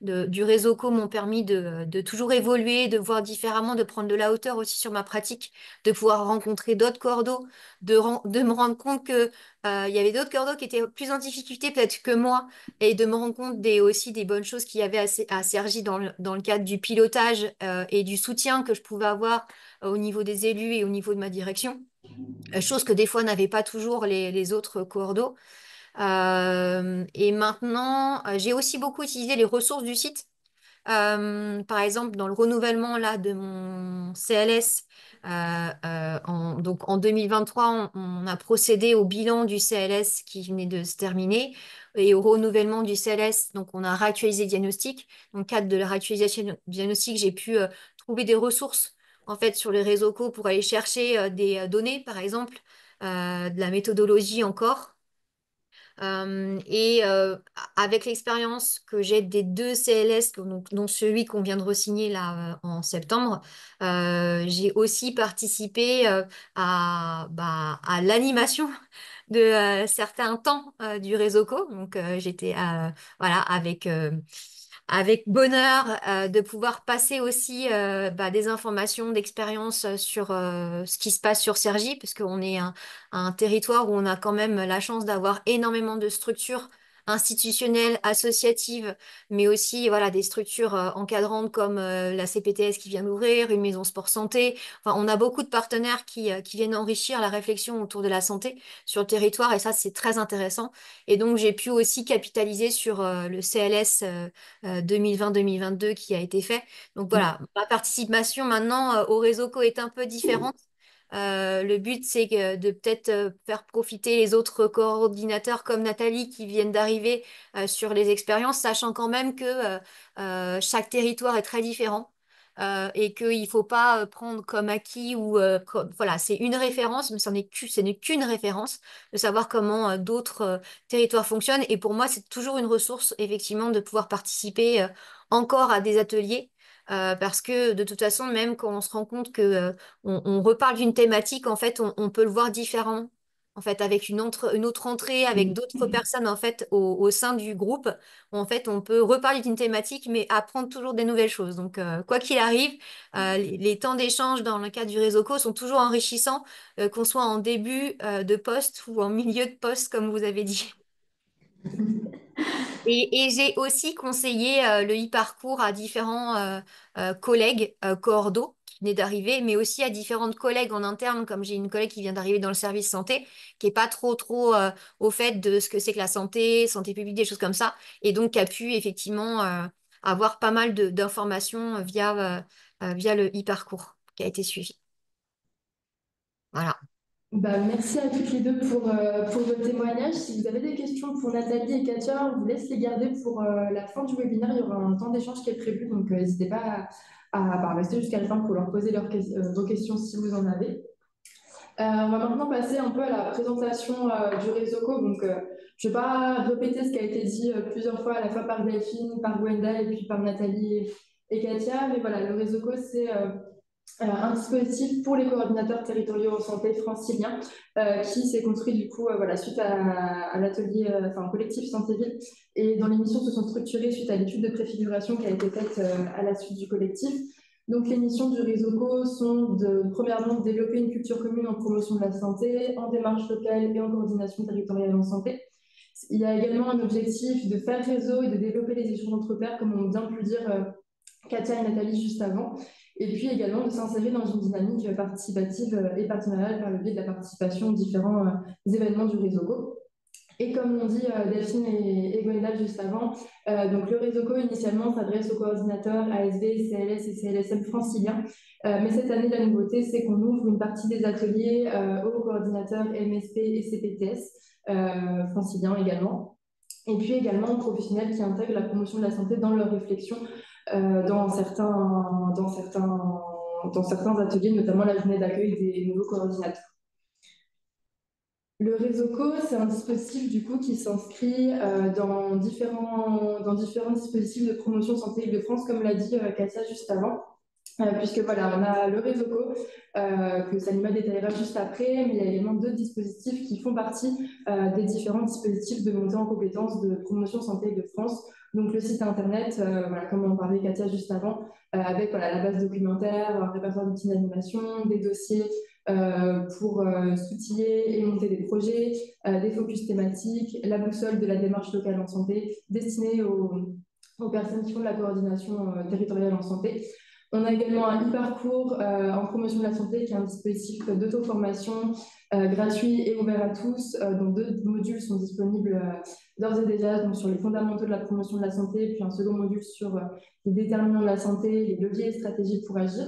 S6: du réseau co m'ont permis de toujours évoluer, de voir différemment, de prendre de la hauteur aussi sur ma pratique, de pouvoir rencontrer d'autres cordos, de me rendre compte que il y avait d'autres cordos qui étaient plus en difficulté peut-être que moi, et de me rendre compte aussi des bonnes choses qu'il y avait à Cergy dans le cadre du pilotage et du soutien que je pouvais avoir au niveau des élus et au niveau de ma direction. Chose que des fois n'avaient pas toujours les autres cordos. Et maintenant, j'ai aussi beaucoup utilisé les ressources du site. Par exemple, dans le renouvellement là, de mon CLS, Donc en 2023, on a procédé au bilan du CLS qui venait de se terminer et au renouvellement du CLS. Donc on a réactualisé le diagnostic. Dans le cadre de la réactualisation du diagnostic, j'ai pu trouver des ressources en fait sur les réseaux co pour aller chercher des données, par exemple, de la méthodologie encore. Avec l'expérience que j'ai des deux CLS, donc, dont celui qu'on vient de re-signer là en septembre, j'ai aussi participé à l'animation de certains temps du réseau co. Donc j'étais voilà, avec bonheur de pouvoir passer aussi des informations d'expérience sur ce qui se passe sur Cergy, parce qu'on est un territoire où on a quand même la chance d'avoir énormément de structures institutionnelles, associatives, mais aussi voilà, des structures encadrantes comme la CPTS qui vient d'ouvrir, une maison sport santé. Enfin, on a beaucoup de partenaires qui viennent enrichir la réflexion autour de la santé sur le territoire, et ça, c'est très intéressant. Et donc, j'ai pu aussi capitaliser sur le CLS 2020-2022 qui a été fait. Donc voilà, ma participation maintenant au réseau co est un peu différente. Le but, c'est de peut-être faire profiter les autres coordinateurs comme Nathalie qui viennent d'arriver sur les expériences, sachant quand même que chaque territoire est très différent. Et qu'il ne faut pas prendre comme acquis ou voilà, c'est une référence, mais ce n'est qu'une référence de savoir comment d'autres territoires fonctionnent. Et pour moi, c'est toujours une ressource, effectivement, de pouvoir participer encore à des ateliers. Parce que de toute façon, même quand on se rend compte que on reparle d'une thématique, en fait, on peut le voir différemment. En fait, avec une autre entrée, avec d'autres personnes en fait au sein du groupe, en fait, on peut reparler d'une thématique, mais apprendre toujours des nouvelles choses. Donc, quoi qu'il arrive, les temps d'échange dans le cadre du réseau co sont toujours enrichissants, qu'on soit en début de poste ou en milieu de poste, comme vous avez dit. Et j'ai aussi conseillé le e-parcours à différents collègues coordo qui venaient d'arriver, mais aussi à différentes collègues en interne, comme j'ai une collègue qui vient d'arriver dans le service santé, qui est pas trop au fait de ce que c'est que la santé, santé publique, des choses comme ça, et donc qui a pu effectivement avoir pas mal d'informations via le e-parcours qui a été suivi. Voilà.
S7: Bah, merci à toutes les deux pour vos témoignages. Si vous avez des questions pour Nathalie et Katia, on vous laisse les garder pour la fin du webinaire. Il y aura un temps d'échange qui est prévu, donc n'hésitez pas à rester jusqu'à la fin pour leur poser vos questions si vous en avez. On va maintenant passer un peu à la présentation du réseau co. Donc, je ne vais pas répéter ce qui a été dit plusieurs fois, à la fois par Delphine, par Gwenda et puis par Nathalie et Katia. Mais voilà, le réseau co, c'est un dispositif pour les coordinateurs territoriaux en santé franciliens qui s'est construit du coup voilà, suite à l'atelier, enfin collectif Santé-Ville, et dont les missions se sont structurées suite à l'étude de préfiguration qui a été faite à la suite du collectif. Donc les missions du réseau co sont premièrement de développer une culture commune en promotion de la santé, en démarche locale et en coordination territoriale en santé. Il y a également un objectif de faire réseau et de développer les échanges entre pairs, comme on vient de le dire Katia et Nathalie juste avant, et puis également de s'insérer dans une dynamique participative et partenariale par le biais de la participation aux différents événements du réseau co. Et comme l'ont dit Delphine et Gwenda juste avant, donc le réseau co initialement s'adresse aux coordinateurs ASV, CLS et CLSM franciliens. Mais cette année, la nouveauté, c'est qu'on ouvre une partie des ateliers aux coordinateurs MSP et CPTS franciliens également. Et puis également aux professionnels qui intègrent la promotion de la santé dans leurs réflexions dans certains ateliers, notamment la journée d'accueil des nouveaux coordinateurs. Le réseau co, c'est un dispositif du coup qui s'inscrit dans différents dispositifs de promotion santé Île-de-France, comme l'a dit Katia juste avant. Puisque voilà, on a le réseau co, que Salima détaillera juste après, mais il y a également d'autres dispositifs qui font partie des différents dispositifs de montée en compétences de promotion santé de France. Donc le site internet, voilà, comme en parlait Katia juste avant, avec voilà, la base documentaire, un répertoire d'outils d'animation, des dossiers pour s'outiller et monter des projets, des focus thématiques, la boussole de la démarche locale en santé destinée aux personnes qui font de la coordination territoriale en santé. On a également un e-parcours en promotion de la santé qui est un dispositif d'auto-formation gratuit et ouvert à tous, dont 2 modules sont disponibles d'ores et déjà, donc sur les fondamentaux de la promotion de la santé, puis un second module sur les déterminants de la santé, les leviers et stratégies pour agir.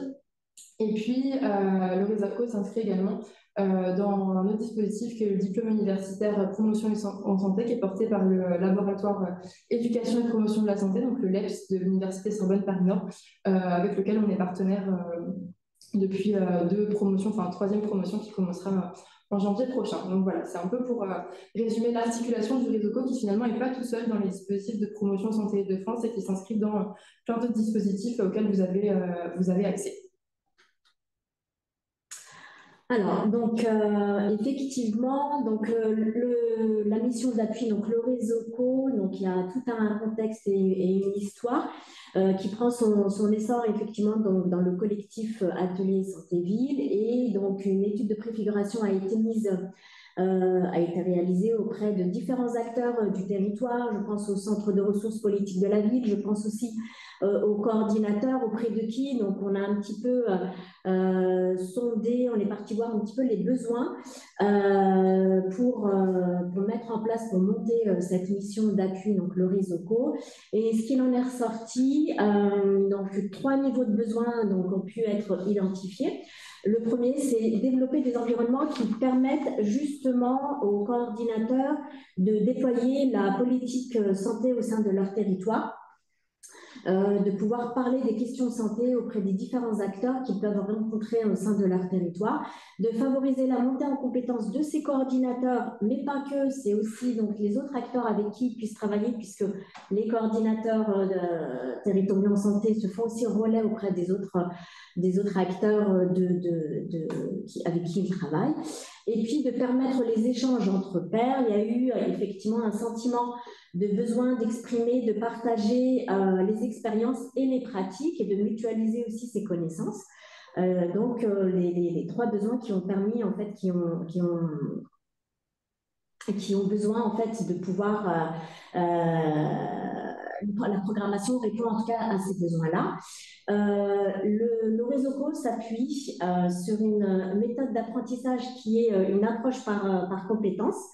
S7: Et puis, le RESACO s'inscrit également dans un autre dispositif qui est le diplôme universitaire promotion en santé, qui est porté par le laboratoire éducation et promotion de la santé, donc le LEPS de l'Université Sorbonne Paris-Nord, avec lequel on est partenaire depuis deux promotions, enfin troisième promotion qui commencera en janvier prochain. Donc voilà, c'est un peu pour résumer l'articulation du RESOCO qui finalement n'est pas tout seul dans les dispositifs de promotion santé de France et qui s'inscrit dans plein d'autres dispositifs auxquels vous avez accès.
S1: Alors, donc, effectivement, donc, la mission d'appui, donc le RESOCO, donc il y a tout un contexte et une histoire qui prend son essor effectivement dans le collectif Atelier Santé Ville, et donc une étude de préfiguration a été réalisée auprès de différents acteurs du territoire. Je pense au centre de ressources politiques de la ville, je pense aussi aux coordinateurs auprès de qui, donc on a un petit peu sondé, on est parti voir un petit peu les besoins pour mettre en place, pour monter cette mission d'appui, donc le RESOCO. Et ce qu'il en est ressorti, donc 3 niveaux de besoins donc, ont pu être identifiés. Le premier, c'est développer des environnements qui permettent justement aux coordinateurs de déployer la politique santé au sein de leur territoire, de pouvoir parler des questions de santé auprès des différents acteurs qu'ils peuvent rencontrer au sein de leur territoire, de favoriser la montée en compétence de ces coordinateurs, mais pas que, c'est aussi donc, les autres acteurs avec qui ils puissent travailler, puisque les coordinateurs territoriaux en santé se font aussi relais auprès des autres acteurs avec qui ils travaillent. Et puis de permettre les échanges entre pairs. Il y a eu effectivement un sentiment de besoin d'exprimer, de partager les expériences et les pratiques et de mutualiser aussi ces connaissances. Donc les 3 besoins qui ont permis en fait, qui ont besoin en fait de pouvoir la programmation répond en tout cas à ces besoins-là. Le RESOCO s'appuie sur une méthode d'apprentissage qui est une approche par compétences,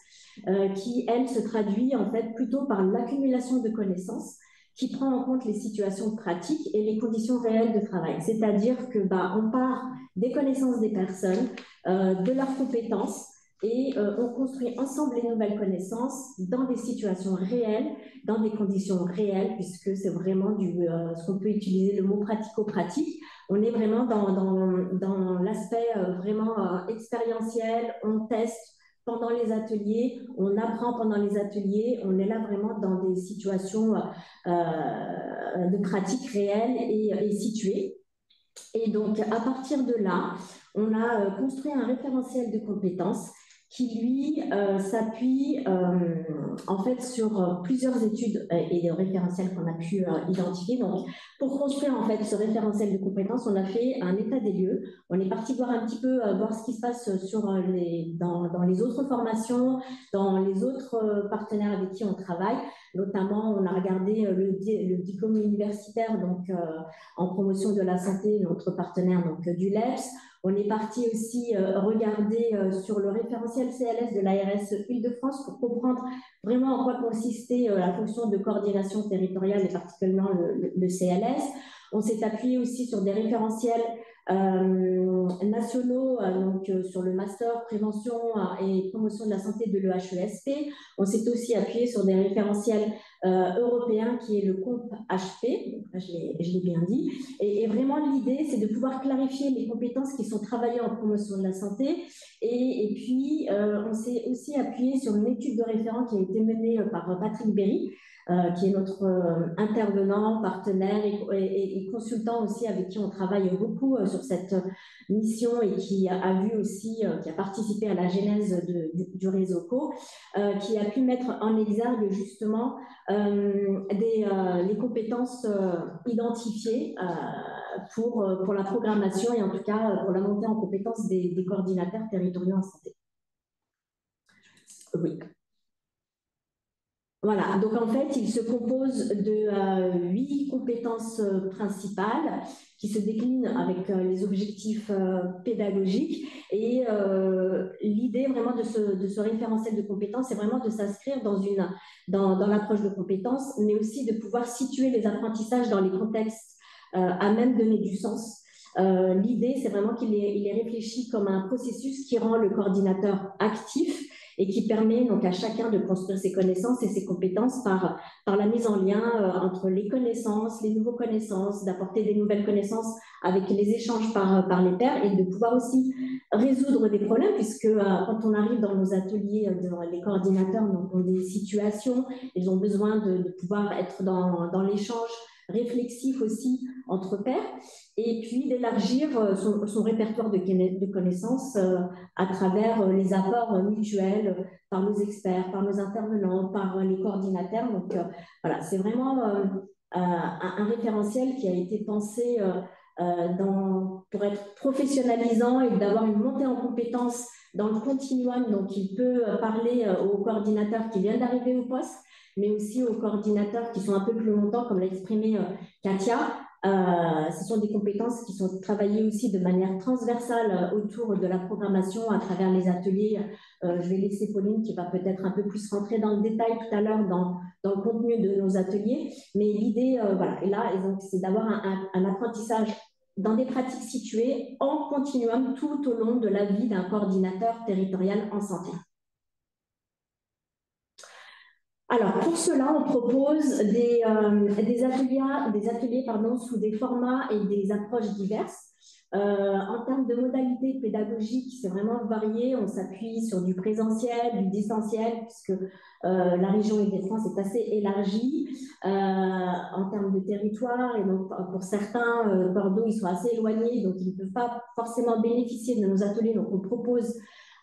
S1: qui, elle, se traduit en fait plutôt par l'accumulation de connaissances, qui prend en compte les situations pratiques et les conditions réelles de travail. C'est-à-dire que on part des connaissances des personnes, de leurs compétences, et on construit ensemble les nouvelles connaissances dans des situations réelles, dans des conditions réelles, puisque c'est vraiment ce qu'on peut utiliser le mot pratico-pratique. On est vraiment dans l'aspect vraiment expérientiel, on teste pendant les ateliers, on apprend pendant les ateliers, on est là vraiment dans des situations de pratique réelle et situées. Et donc, à partir de là, on a construit un référentiel de compétences qui, lui, s'appuie en fait sur plusieurs études et des référentiels qu'on a pu identifier. Donc, pour construire en fait ce référentiel de compétences, on a fait un état des lieux. On est parti voir un petit peu, voir ce qui se passe dans les autres formations, dans les autres partenaires avec qui on travaille. Notamment, on a regardé le diplôme universitaire donc, en promotion de la santé, notre partenaire donc, du LEPS. On est parti aussi regarder sur le référentiel CLS de l'ARS Île-de-France pour comprendre vraiment en quoi consistait la fonction de coordination territoriale et particulièrement le CLS. On s'est appuyé aussi sur des référentiels nationaux, donc sur le master prévention et promotion de la santé de l'EHESP. On s'est aussi appuyé sur des référentiels européens qui est le COMP-HP, donc là, je l'ai bien dit. Et vraiment, l'idée, c'est de pouvoir clarifier les compétences qui sont travaillées en promotion de la santé. Et puis, on s'est aussi appuyé sur une étude de référent qui a été menée par Patrick Berry, qui est notre intervenant, partenaire et consultant aussi avec qui on travaille beaucoup sur cette mission et qui a vu aussi, qui a participé à la genèse du RESOCO, qui a pu mettre en exergue justement les compétences identifiées pour la programmation et en tout cas pour la montée en compétences des coordinateurs territoriaux en santé. Oui. Voilà, donc en fait, il se compose de 8 compétences principales qui se déclinent avec les objectifs pédagogiques. Et l'idée vraiment de ce référentiel de compétences, c'est vraiment de s'inscrire dans l'approche de compétences, mais aussi de pouvoir situer les apprentissages dans les contextes à même donner du sens. L'idée, c'est vraiment qu'il est réfléchi comme un processus qui rend le coordinateur actif et qui permet donc à chacun de construire ses connaissances et ses compétences par la mise en lien entre les connaissances, les nouvelles connaissances, d'apporter des nouvelles connaissances avec les échanges par les pairs et de pouvoir aussi résoudre des problèmes, puisque quand on arrive dans nos ateliers, les coordinateurs ont des situations, ils ont besoin de pouvoir être dans l'échange réflexif aussi entre pairs, et puis d'élargir son répertoire de connaissances à travers les apports mutuels par nos experts, par nos intervenants, par les coordinateurs. Donc voilà, c'est vraiment un référentiel qui a été pensé pour être professionnalisant et d'avoir une montée en compétences dans le continuum. Donc il peut parler aux coordinateurs qui viennent d'arriver au poste, mais aussi aux coordinateurs qui sont un peu plus longtemps, comme l'a exprimé Katia. Ce sont des compétences qui sont travaillées aussi de manière transversale autour de la programmation à travers les ateliers. Je vais laisser Pauline qui va peut-être un peu plus rentrer dans le détail tout à l'heure dans le contenu de nos ateliers. Mais l'idée, voilà, et là, c'est d'avoir un apprentissage dans des pratiques situées en continuum tout au long de la vie d'un coordinateur territorial en santé. Alors, pour cela, on propose des ateliers sous des formats et des approches diverses. En termes de modalités pédagogiques, c'est vraiment varié. On s'appuie sur du présentiel, du distanciel, puisque la région Île-de-France est assez élargie en termes de territoire. Et donc, pour certains, Bordeaux, ils sont assez éloignés, donc ils ne peuvent pas forcément bénéficier de nos ateliers. Donc, on propose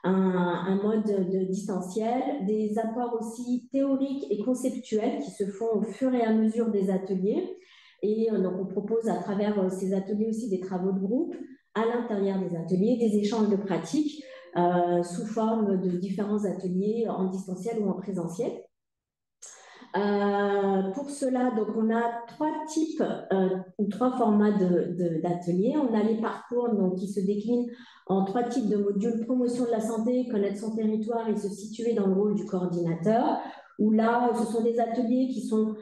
S1: un mode de distanciel, des apports aussi théoriques et conceptuels qui se font au fur et à mesure des ateliers. Et donc, on propose à travers ces ateliers aussi des travaux de groupe à l'intérieur des ateliers, des échanges de pratiques sous forme de différents ateliers en distanciel ou en présentiel. Pour cela, donc, on a trois formats d'ateliers. On a les parcours donc, qui se déclinent en 3 types de modules: promotion de la santé, connaître son territoire et se situer dans le rôle du coordinateur, où là, ce sont des ateliers qui sont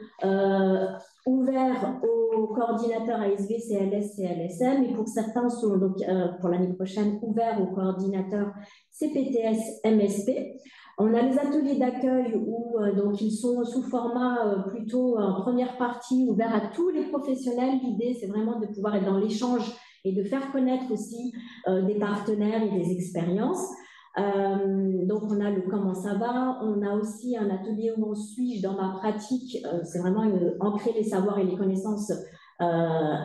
S1: ouverts aux coordinateurs ASV, CLS, CLSM, et pour certains sont donc pour l'année prochaine ouverts aux coordinateurs CPTS, MSP. On a les ateliers d'accueil où donc ils sont sous format plutôt en première partie ouverts à tous les professionnels. L'idée, c'est vraiment de pouvoir être dans l'échange et de faire connaître aussi des partenaires et des expériences. Donc, on a le comment ça va. On a aussi un atelier où on suit dans ma pratique. C'est vraiment ancrer les savoirs et les connaissances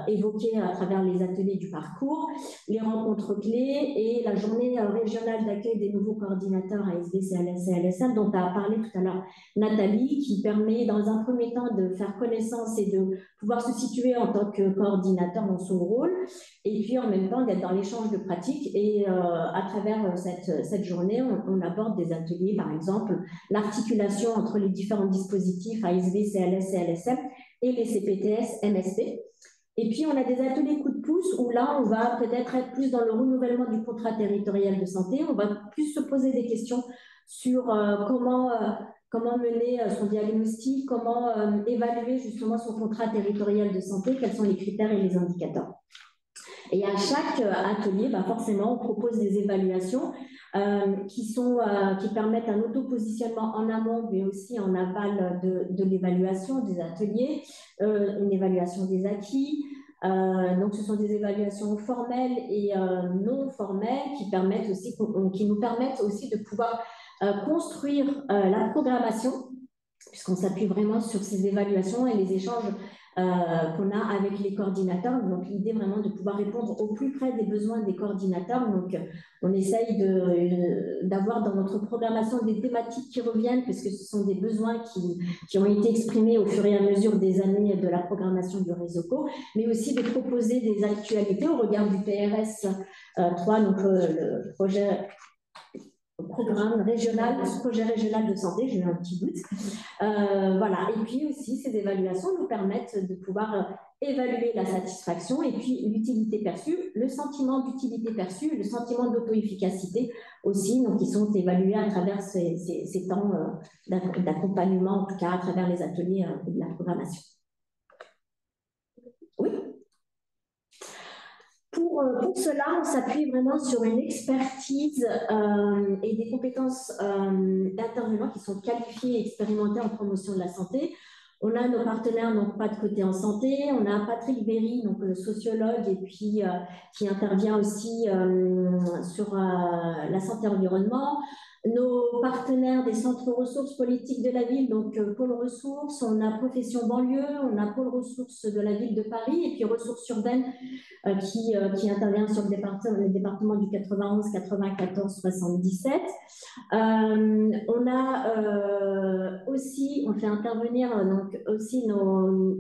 S1: évoquées à travers les ateliers du parcours, les rencontres clés et la journée régionale d'accueil des nouveaux coordinateurs ASV, CLS, CLSM, dont a parlé tout à l'heure Nathalie, qui permet dans un premier temps de faire connaissance et de pouvoir se situer en tant que coordinateur dans son rôle, et puis en même temps d'être dans l'échange de pratiques. Et à travers cette journée, on aborde des ateliers, par exemple, l'articulation entre les différents dispositifs ASV, CLS, CLSM et les CPTS, MSP. Et puis, on a des ateliers coup de pouce où là, on va peut-être être plus dans le renouvellement du contrat territorial de santé. On va plus se poser des questions sur comment mener son diagnostic, comment évaluer justement son contrat territorial de santé, quels sont les critères et les indicateurs. Et à chaque atelier, forcément, on propose des évaluations qui permettent un auto-positionnement en amont, mais aussi en aval de l'évaluation des ateliers, une évaluation des acquis. Donc, ce sont des évaluations formelles et non formelles qui nous permettent aussi de pouvoir construire la programmation, puisqu'on s'appuie vraiment sur ces évaluations et les échanges qu'on a avec les coordinateurs. Donc, l'idée vraiment de pouvoir répondre au plus près des besoins des coordinateurs. Donc, on essaye d'avoir dans notre programmation des thématiques qui reviennent, parce que ce sont des besoins qui ont été exprimés au fur et à mesure des années de la programmation du réseau CO, mais aussi de proposer des actualités au regard du PRS 3, donc le projet régional de santé, j'ai eu un petit doute. Voilà. Et puis aussi, ces évaluations nous permettent de pouvoir évaluer la satisfaction et puis l'utilité perçue, le sentiment d'utilité perçue, le sentiment d'auto-efficacité aussi, donc ils sont évalués à travers ces temps d'accompagnement, en tout cas à travers les ateliers de la programmation. Oui. Pour cela, on s'appuie vraiment sur une expertise et des compétences d'intervenants qui sont qualifiés et expérimentés en promotion de la santé. On a nos partenaires, donc pas de côté en santé. On a Patrick Berry, donc sociologue, et puis qui intervient aussi sur la santé environnement. Nos partenaires des centres ressources politiques de la ville, donc Pôle Ressources, on a Profession Banlieue, on a Pôle Ressources de la ville de Paris, et puis Ressources Urbaines qui intervient sur le département du 91, 94, 77. On a aussi, on fait intervenir donc aussi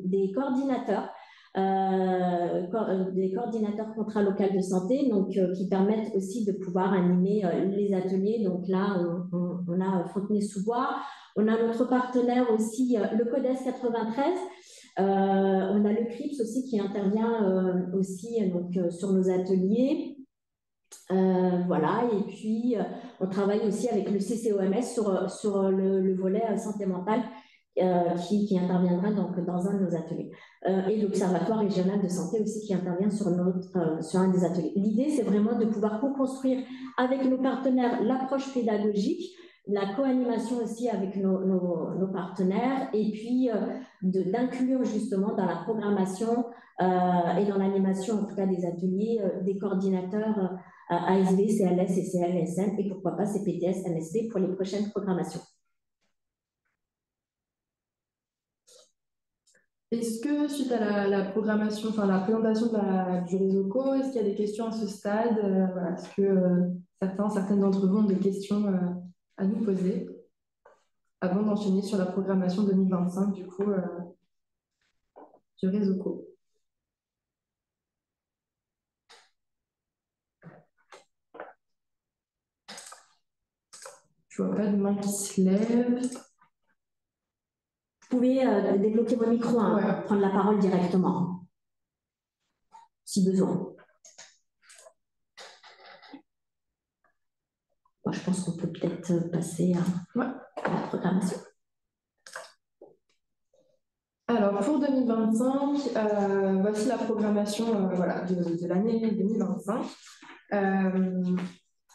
S1: des coordinateurs. Des coordinateurs contrat local de santé, donc qui permettent aussi de pouvoir animer les ateliers. Donc là, on a Fontenay-sous-Bois. On a notre partenaire aussi, le CODES 93. On a le CRIPS aussi qui intervient aussi donc, sur nos ateliers. Voilà, et puis on travaille aussi avec le CCOMS sur le volet santé mentale qui interviendra donc dans un de nos ateliers. Et l'Observatoire régional de santé aussi qui intervient sur un des ateliers. L'idée, c'est vraiment de pouvoir co-construire avec nos partenaires l'approche pédagogique, la co-animation aussi avec nos partenaires, et puis d'inclure justement dans la programmation et dans l'animation, en tout cas des ateliers, des coordinateurs ASV, CLS et CLSM, et pourquoi pas CPTS, MSP pour les prochaines programmations.
S7: Est-ce que suite à la programmation, enfin la présentation du réseau CO, est-ce qu'il y a des questions à ce stade? Voilà, est-ce que certaines d'entre vous ont des questions à nous poser avant d'enchaîner sur la programmation 2025 du coup du réseau CO? Je vois pas de main qui se lève.
S1: Vous pouvez débloquer vos micros, hein,
S7: Ouais.
S1: prendre la parole directement, si besoin. Bon, je pense qu'on peut peut-être passer à la programmation.
S7: Alors, pour 2025, voici la programmation voilà, de l'année 2025.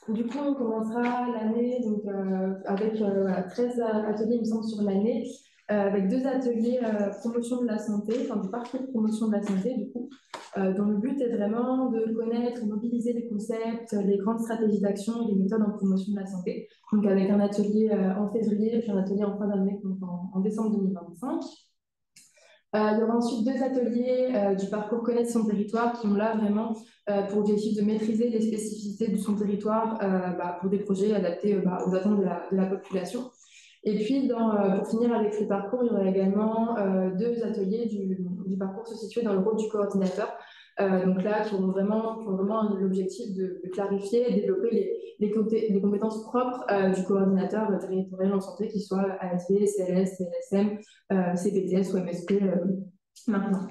S7: Du coup, on commencera l'année donc, avec voilà, 13 ateliers, il me semble, sur l'année, avec 2 ateliers promotion de la santé, enfin du parcours de promotion de la santé, du coup, dont le but est vraiment de connaître et mobiliser les concepts, les grandes stratégies d'action et les méthodes en promotion de la santé. Donc, avec un atelier en février, puis un atelier en fin d'année, donc en décembre 2025. Il y aura ensuite 2 ateliers du parcours connaître son territoire qui ont là vraiment pour objectif de maîtriser les spécificités de son territoire pour des projets adaptés aux attentes de la population. Et puis, pour finir avec le parcours, il y aura également 2 ateliers du parcours se situer dans le rôle du coordinateur. Donc là, qui ont vraiment l'objectif de clarifier et développer les compétences propres du coordinateur territorial en santé, qu'il soit ASV, CLS, CLSM, CPTS ou MSP maintenant.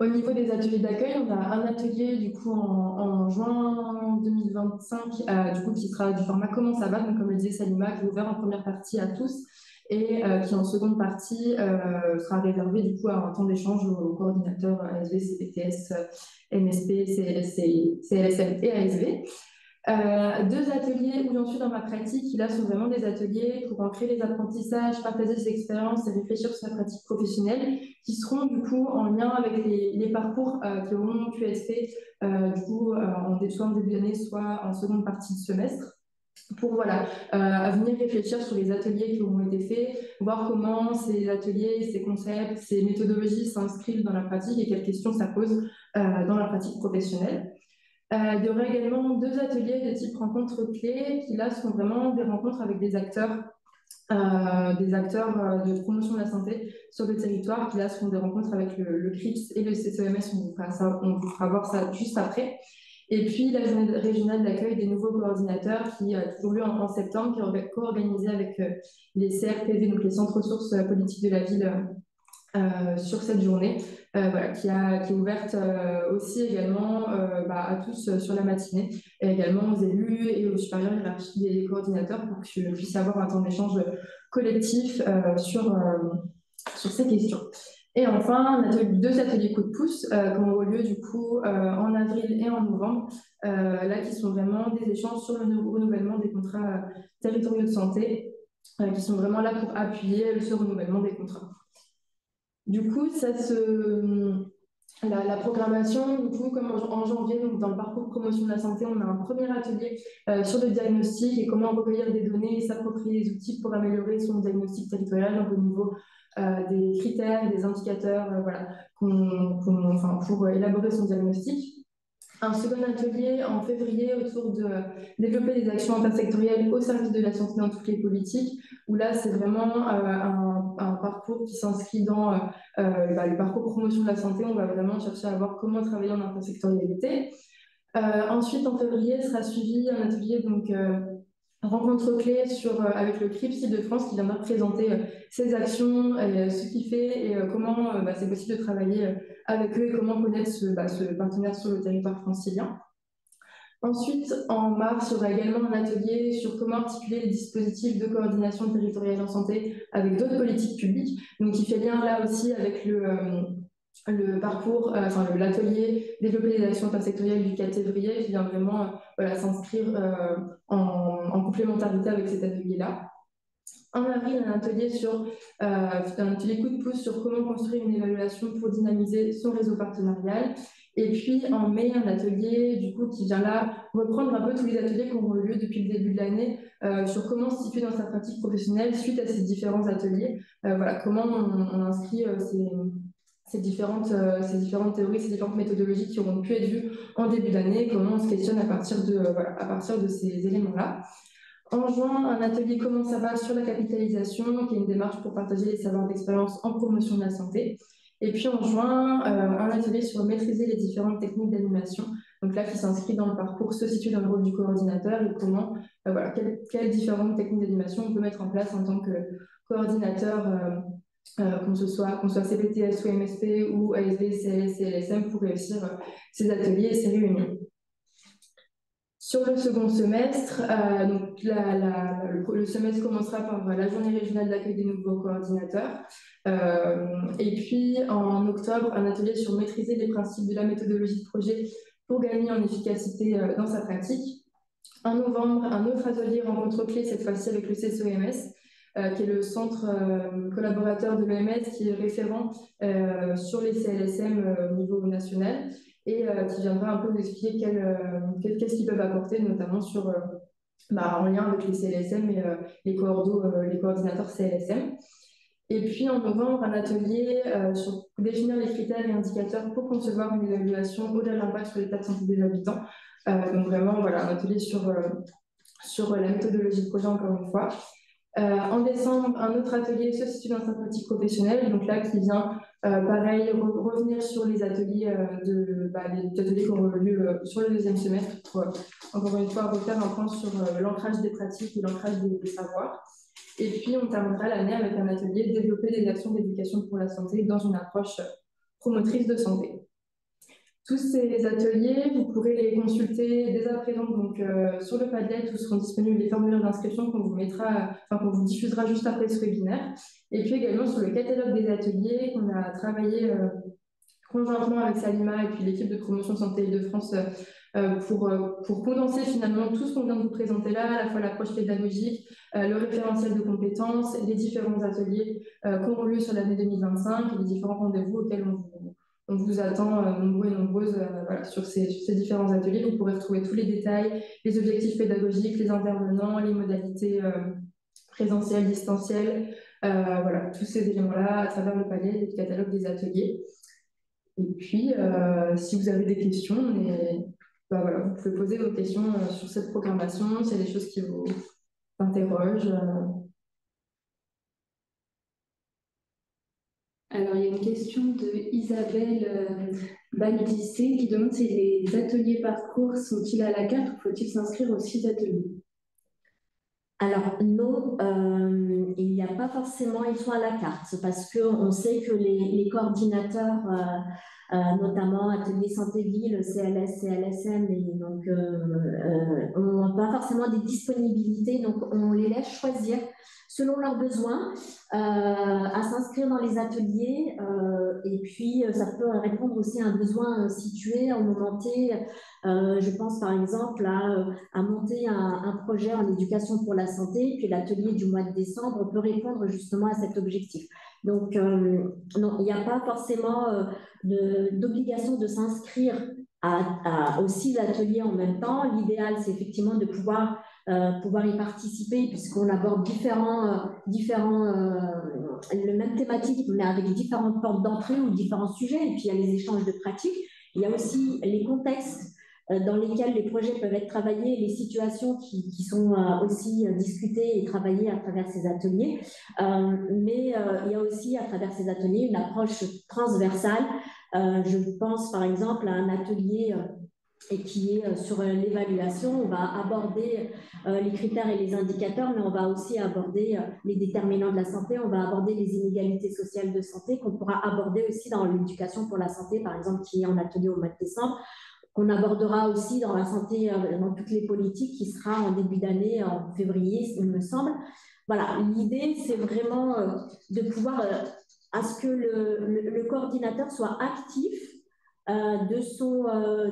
S7: Au niveau des ateliers d'accueil, on a un atelier du coup en juin 2025 du coup, qui sera du format Comment ça va, donc comme le disait Salima, qui est ouvert en première partie à tous et qui en seconde partie sera réservé du coup à un temps d'échange aux coordinateurs ASV, CPTS, MSP, CLSM et ASV. 2 ateliers où j'en suis dans ma pratique, qui là sont vraiment des ateliers pour ancrer les apprentissages, partager ses expériences et réfléchir sur la pratique professionnelle, qui seront du coup en lien avec les parcours qui auront pu être faits du coup soit en début d'année, soit en seconde partie de semestre, pour voilà, venir réfléchir sur les ateliers qui auront été faits, voir comment ces ateliers, ces concepts, ces méthodologies s'inscrivent dans la pratique et quelles questions ça pose dans la pratique professionnelle. Il y aura également 2 ateliers de type rencontres clés qui là sont vraiment des rencontres avec des acteurs de promotion de la santé sur le territoire, qui là seront des rencontres avec le CRIPS et le CCOMS, on vous fera voir ça juste après. Et puis la journée régionale d'accueil des nouveaux coordinateurs qui a toujours lieu en septembre, qui est co-organisée avec les CRPV, donc les centres ressources politiques de la ville, sur cette journée, voilà, qui est ouverte aussi également à tous sur la matinée, et également aux élus et aux supérieurs hiérarchiques des coordinateurs pour que puisse avoir un temps d'échange collectif sur ces questions. Et enfin, deux ateliers coup de pouce qui auront lieu du coup en avril et en novembre, là qui sont vraiment des échanges sur le renouvellement des contrats territoriaux de santé, qui sont vraiment là pour appuyer ce renouvellement des contrats. Du coup, la programmation, du coup, comme en janvier, donc dans le parcours promotion de la santé, on a un premier atelier sur le diagnostic et comment recueillir des données et s'approprier des outils pour améliorer son diagnostic territorial, donc au niveau des critères, des indicateurs, voilà, pour élaborer son diagnostic. Un second atelier en février autour de développer des actions intersectorielles au service de la santé dans toutes les politiques, où là, c'est vraiment un parcours qui s'inscrit dans le parcours promotion de la santé. On va vraiment chercher à voir comment travailler en intersectorialité. Ensuite, en février, sera suivi un atelier rencontre clé avec le CRIPS Île-de-France qui viendra présenter ses actions, ce qu'il fait et comment c'est possible de travailler avec eux et comment connaître ce partenaire sur le territoire francilien. Ensuite, en mars, il y aura également un atelier sur comment articuler les dispositifs de coordination territoriale en santé avec d'autres politiques publiques, donc qui fait lien là aussi avec le parcours, l'atelier développer les actions intersectorielles du 4 février qui vient vraiment s'inscrire en complémentarité avec cet atelier-là. En avril, un atelier coup de pouce sur comment construire une évaluation pour dynamiser son réseau partenarial. Et puis en mai, un atelier du coup qui vient là reprendre un peu tous les ateliers qui ont eu lieu depuis le début de l'année sur comment se situer dans sa pratique professionnelle suite à ces différents ateliers. Comment on inscrit ces différentes théories, ces différentes méthodologies qui auront pu être vues en début d'année, comment on se questionne à partir de ces éléments-là. En juin, un atelier Comment ça va sur la capitalisation, qui est une démarche pour partager les savoirs d'expérience en promotion de la santé. Et puis en juin, un atelier sur maîtriser les différentes techniques d'animation. Donc là, qui s'inscrit dans le parcours, se situe dans le rôle du coordinateur et comment, quelles différentes techniques d'animation on peut mettre en place en tant que coordinateur, qu'on soit CPTS ou MSP ou ASB, CLS et LSM pour réussir ces ateliers et ces réunions. Sur le second semestre, le semestre commencera par la journée régionale d'accueil des nouveaux coordinateurs. Et puis en octobre, un atelier sur maîtriser les principes de la méthodologie de projet pour gagner en efficacité dans sa pratique. En novembre, un autre atelier rencontre clé, cette fois-ci avec le CSOMS, qui est le centre collaborateur de l'OMS, qui est référent sur les CLSM au niveau national, et qui viendra un peu nous expliquer qu'est-ce qu'ils peuvent apporter, notamment en lien avec les CLSM et les coordinateurs CLSM. Et puis en novembre, un atelier sur définir les critères et indicateurs pour concevoir une évaluation au-delà de l'impact sur l'état de santé des habitants. Donc vraiment, un atelier sur la méthodologie de projet, encore une fois. En décembre, un autre atelier se situe dans sa pratique professionnelle, donc là qui vient pareil revenir sur les ateliers les ateliers qui ont eu lieu sur le deuxième semestre pour encore une fois refaire un point sur l'ancrage des pratiques et l'ancrage des savoirs. Et puis on terminera l'année avec un atelier développer des actions d'éducation pour la santé dans une approche promotrice de santé. Tous ces ateliers, vous pourrez les consulter dès à présent sur le Padlet où seront disponibles les formulaires d'inscription qu'on vous diffusera juste après ce webinaire. Et puis également sur le catalogue des ateliers qu'on a travaillé conjointement avec Salima et puis l'équipe de promotion santé Île-de-France pour condenser finalement tout ce qu'on vient de vous présenter là, à la fois l'approche pédagogique, le référentiel de compétences, les différents ateliers qu'on a eu sur l'année 2025 et les différents rendez-vous auxquels on vous attend nombreux et nombreuses sur ces différents ateliers. Vous pourrez retrouver tous les détails, les objectifs pédagogiques, les intervenants, les modalités présentielles, distancielles, tous ces éléments-là à travers le panel et le catalogue des ateliers. Et puis, si vous avez des questions, vous pouvez poser vos questions sur cette programmation, s'il y a des choses qui vous interrogent.
S8: Alors, il y a une question de Isabelle Baldissé qui demande si les ateliers parcours sont-ils à la carte ou faut-il s'inscrire aux 6 ateliers?
S1: Alors non, il n'y a pas forcément, ils sont à la carte parce qu'on sait que les coordinateurs, notamment Atelier Santé Ville, CLS, CLSM, n'ont pas forcément des disponibilités, donc on les laisse choisir selon leurs besoins, à s'inscrire dans les ateliers. Et puis, ça peut répondre aussi à un besoin situé, en moment T. Je pense par exemple à monter un projet en éducation pour la santé, puis l'atelier du mois de décembre peut répondre justement à cet objectif. Donc, non, il n'y a pas forcément d'obligation de s'inscrire aux 6 ateliers en même temps. L'idéal, c'est effectivement de pouvoir y participer, puisqu'on aborde le même thématique, mais avec différentes portes d'entrée ou différents sujets. Et puis, il y a les échanges de pratiques. Il y a aussi les contextes dans lesquels les projets peuvent être travaillés, les situations qui sont aussi discutées et travaillées à travers ces ateliers. Mais il y a aussi à travers ces ateliers une approche transversale. Je pense par exemple à un atelier qui est sur l'évaluation. On va aborder les critères et les indicateurs, mais on va aussi aborder les déterminants de la santé, on va aborder les inégalités sociales de santé, qu'on pourra aborder aussi dans l'éducation pour la santé, par exemple, qui est en atelier au mois de décembre, qu'on abordera aussi dans la santé, dans toutes les politiques, qui sera en début d'année, en février, il me semble. Voilà, l'idée, c'est vraiment de pouvoir à ce que le coordinateur soit actif de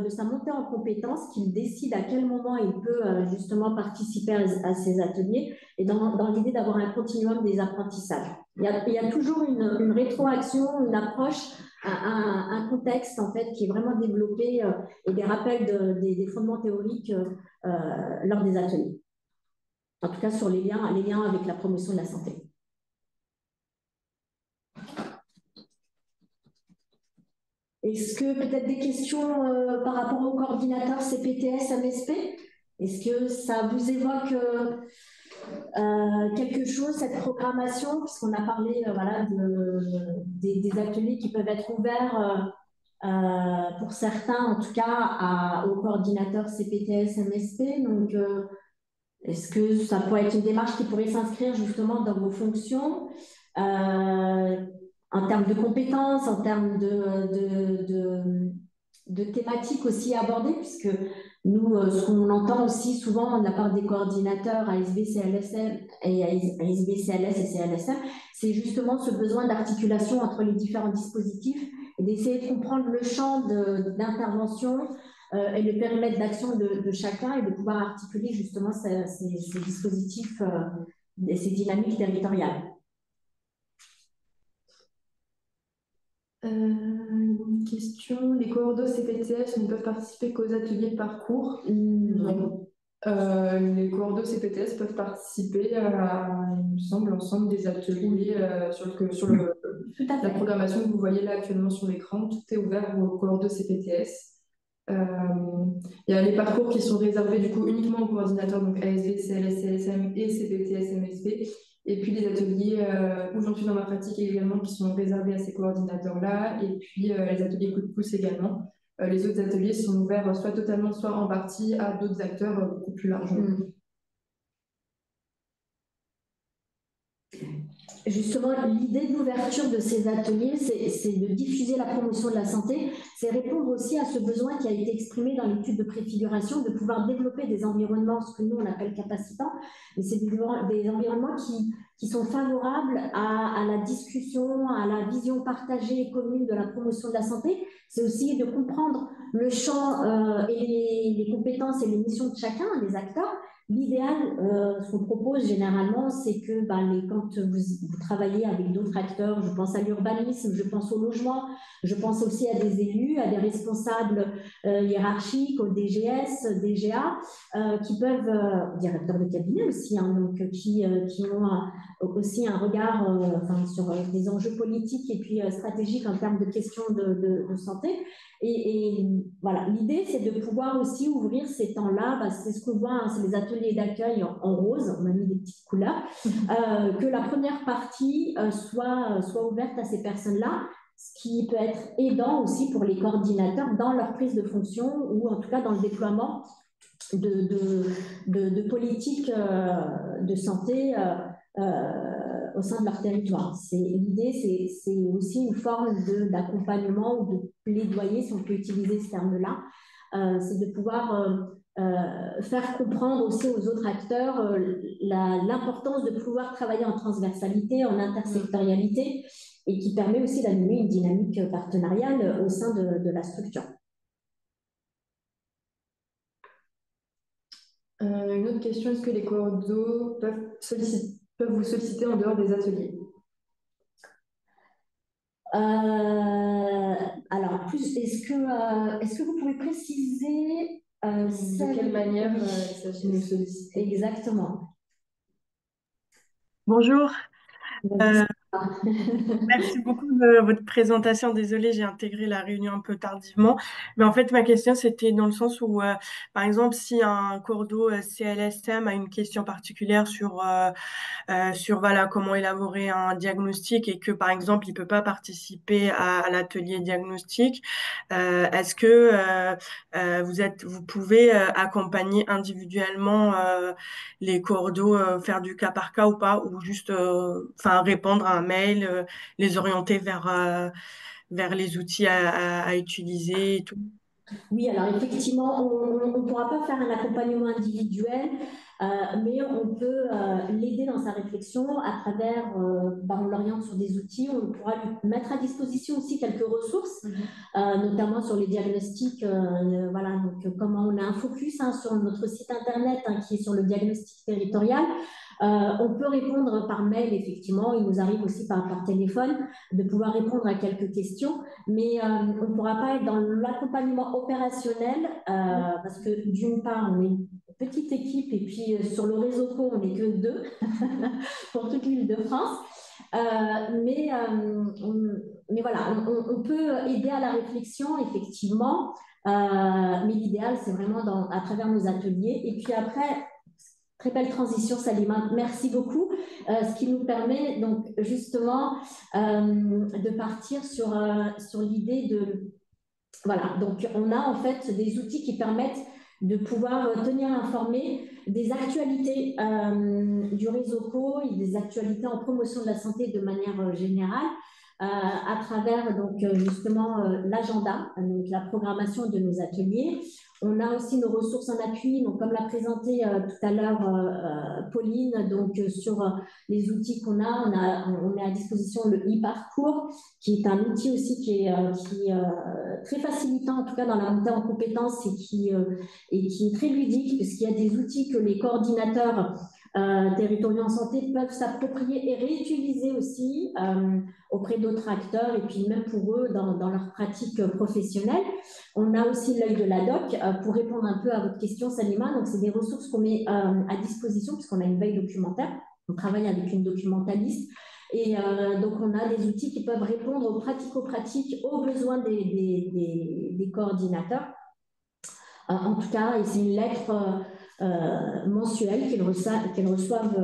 S1: sa montée en compétences, qu'il décide à quel moment il peut justement participer à ces ateliers, et dans l'idée d'avoir un continuum des apprentissages. Il y a toujours une rétroaction, une approche, un contexte en fait qui est vraiment développé et des rappels des fondements théoriques lors des ateliers. En tout cas sur les liens avec la promotion de la santé. Est-ce que peut-être des questions par rapport au coordinateur CPTS MSP? Est-ce que ça vous évoque quelque chose, cette programmation, puisqu'on a parlé voilà, des ateliers qui peuvent être ouverts pour certains, en tout cas, au coordinateur CPTS MSP. Donc, est-ce que ça pourrait être une démarche qui pourrait s'inscrire justement dans vos fonctions en termes de compétences, en termes de thématiques aussi abordées, puisque nous, ce qu'on entend aussi souvent de la part des coordinateurs ASB, CLSM et ASB, CLS et CLSM, c'est justement ce besoin d'articulation entre les différents dispositifs et d'essayer de comprendre le champ d'intervention et le périmètre d'action de chacun, et de pouvoir articuler justement ces dispositifs et ces dynamiques territoriales.
S7: Une question, les coordos CPTS ne peuvent participer qu'aux ateliers de parcours? Non. Les coordos CPTS peuvent participer à, il me semble, l'ensemble des ateliers sur la programmation que vous voyez là actuellement sur l'écran. Tout est ouvert aux coordos CPTS. Il y a les parcours qui sont réservés du coup uniquement aux coordinateurs, donc ASV, CLS, CLSM et CPTS, MSP. Et puis les ateliers où j'en suis dans ma pratique également, qui sont réservés à ces coordinateurs-là. Et puis les ateliers coup de pouce également. Les autres ateliers sont ouverts soit totalement, soit en partie à d'autres acteurs beaucoup plus largement.
S1: Justement, l'idée de l'ouverture de ces ateliers, c'est de diffuser la promotion de la santé, c'est répondre aussi à ce besoin qui a été exprimé dans l'étude de préfiguration, de pouvoir développer des environnements, ce que nous on appelle capacitants, mais c'est des environnements qui sont favorables à la discussion, à la vision partagée et commune de la promotion de la santé. C'est aussi de comprendre le champ et les compétences et les missions de chacun des acteurs. L'idéal, ce qu'on propose généralement, c'est que quand vous travaillez avec d'autres acteurs, je pense à l'urbanisme, je pense au logement, je pense aussi à des élus, à des responsables hiérarchiques, au DGS, DGA, qui peuvent, directeurs de cabinet aussi, hein, donc, qui ont aussi un regard sur des enjeux politiques et puis stratégiques en termes de questions de santé. Et voilà, l'idée, c'est de pouvoir aussi ouvrir ces temps-là. C'est ce qu'on voit, hein, c'est les ateliers d'accueil en rose, on a mis des petites couleurs, que la première partie soit ouverte à ces personnes-là, ce qui peut être aidant aussi pour les coordinateurs dans leur prise de fonction, ou en tout cas dans le déploiement de politiques de santé au sein de leur territoire. L'idée, c'est aussi une forme d'accompagnement ou de plaidoyer, si on peut utiliser ce terme-là, c'est de pouvoir faire comprendre aussi aux autres acteurs l'importance de pouvoir travailler en transversalité, en intersectorialité, et qui permet aussi d'animer une dynamique partenariale au sein de la structure.
S7: Une autre question, est-ce que les coordos peuvent vous solliciter en dehors des ateliers?
S1: Alors, est-ce que vous pouvez préciser
S7: de quelle manière il s'agit de nous solliciter?
S1: Exactement.
S9: Bonjour. Merci beaucoup de votre présentation. Désolée, j'ai intégré la réunion un peu tardivement. Mais en fait, ma question, c'était dans le sens où, par exemple, si un cordo CLSM a une question particulière sur voilà, comment élaborer un diagnostic et que, par exemple, il peut pas participer à l'atelier diagnostic, est-ce que vous pouvez accompagner individuellement les cordos, faire du cas par cas ou pas, ou juste répondre à un mail, les orienter vers les outils à utiliser et tout?
S1: Oui, alors effectivement, on ne pourra pas faire un accompagnement individuel, mais on peut l'aider dans sa réflexion à travers, on l'oriente sur des outils, on pourra lui mettre à disposition aussi quelques ressources, notamment sur les diagnostics. Voilà, donc comment on a un focus sur notre site internet qui est sur le diagnostic territorial. On peut répondre par mail, effectivement, il nous arrive aussi par téléphone de pouvoir répondre à quelques questions, mais on ne pourra pas être dans l'accompagnement opérationnel parce que d'une part, on est une petite équipe et puis sur le réseau co, on n'est que 2 pour toute l'île de France. Mais voilà, on peut aider à la réflexion, effectivement, mais l'idéal, c'est vraiment à travers nos ateliers. Et puis après, très belle transition, Salima. Merci beaucoup. Ce qui nous permet donc justement de partir sur l'idée de... Voilà, donc on a en fait des outils qui permettent de pouvoir tenir informé des actualités du réseau co et des actualités en promotion de la santé de manière générale. À travers donc justement l'agenda, donc la programmation de nos ateliers. On a aussi nos ressources en appui, donc comme l'a présenté tout à l'heure Pauline, donc sur les outils qu'on a, on met à disposition le e-parcours, qui est un outil aussi qui est très facilitant, en tout cas dans la montée en compétences et qui est très ludique, puisqu'il y a des outils que les coordinateurs territoriaux en santé peuvent s'approprier et réutiliser aussi auprès d'autres acteurs et puis même pour eux dans leur pratique professionnelle. On a aussi l'œil de la doc pour répondre un peu à votre question, Salima. Donc, c'est des ressources qu'on met à disposition puisqu'on a une veille documentaire. On travaille avec une documentaliste. Et donc, on a des outils qui peuvent répondre aux pratico-pratiques, aux besoins des coordinateurs. En tout cas, et c'est une lettre mensuelle qu'ils reçoivent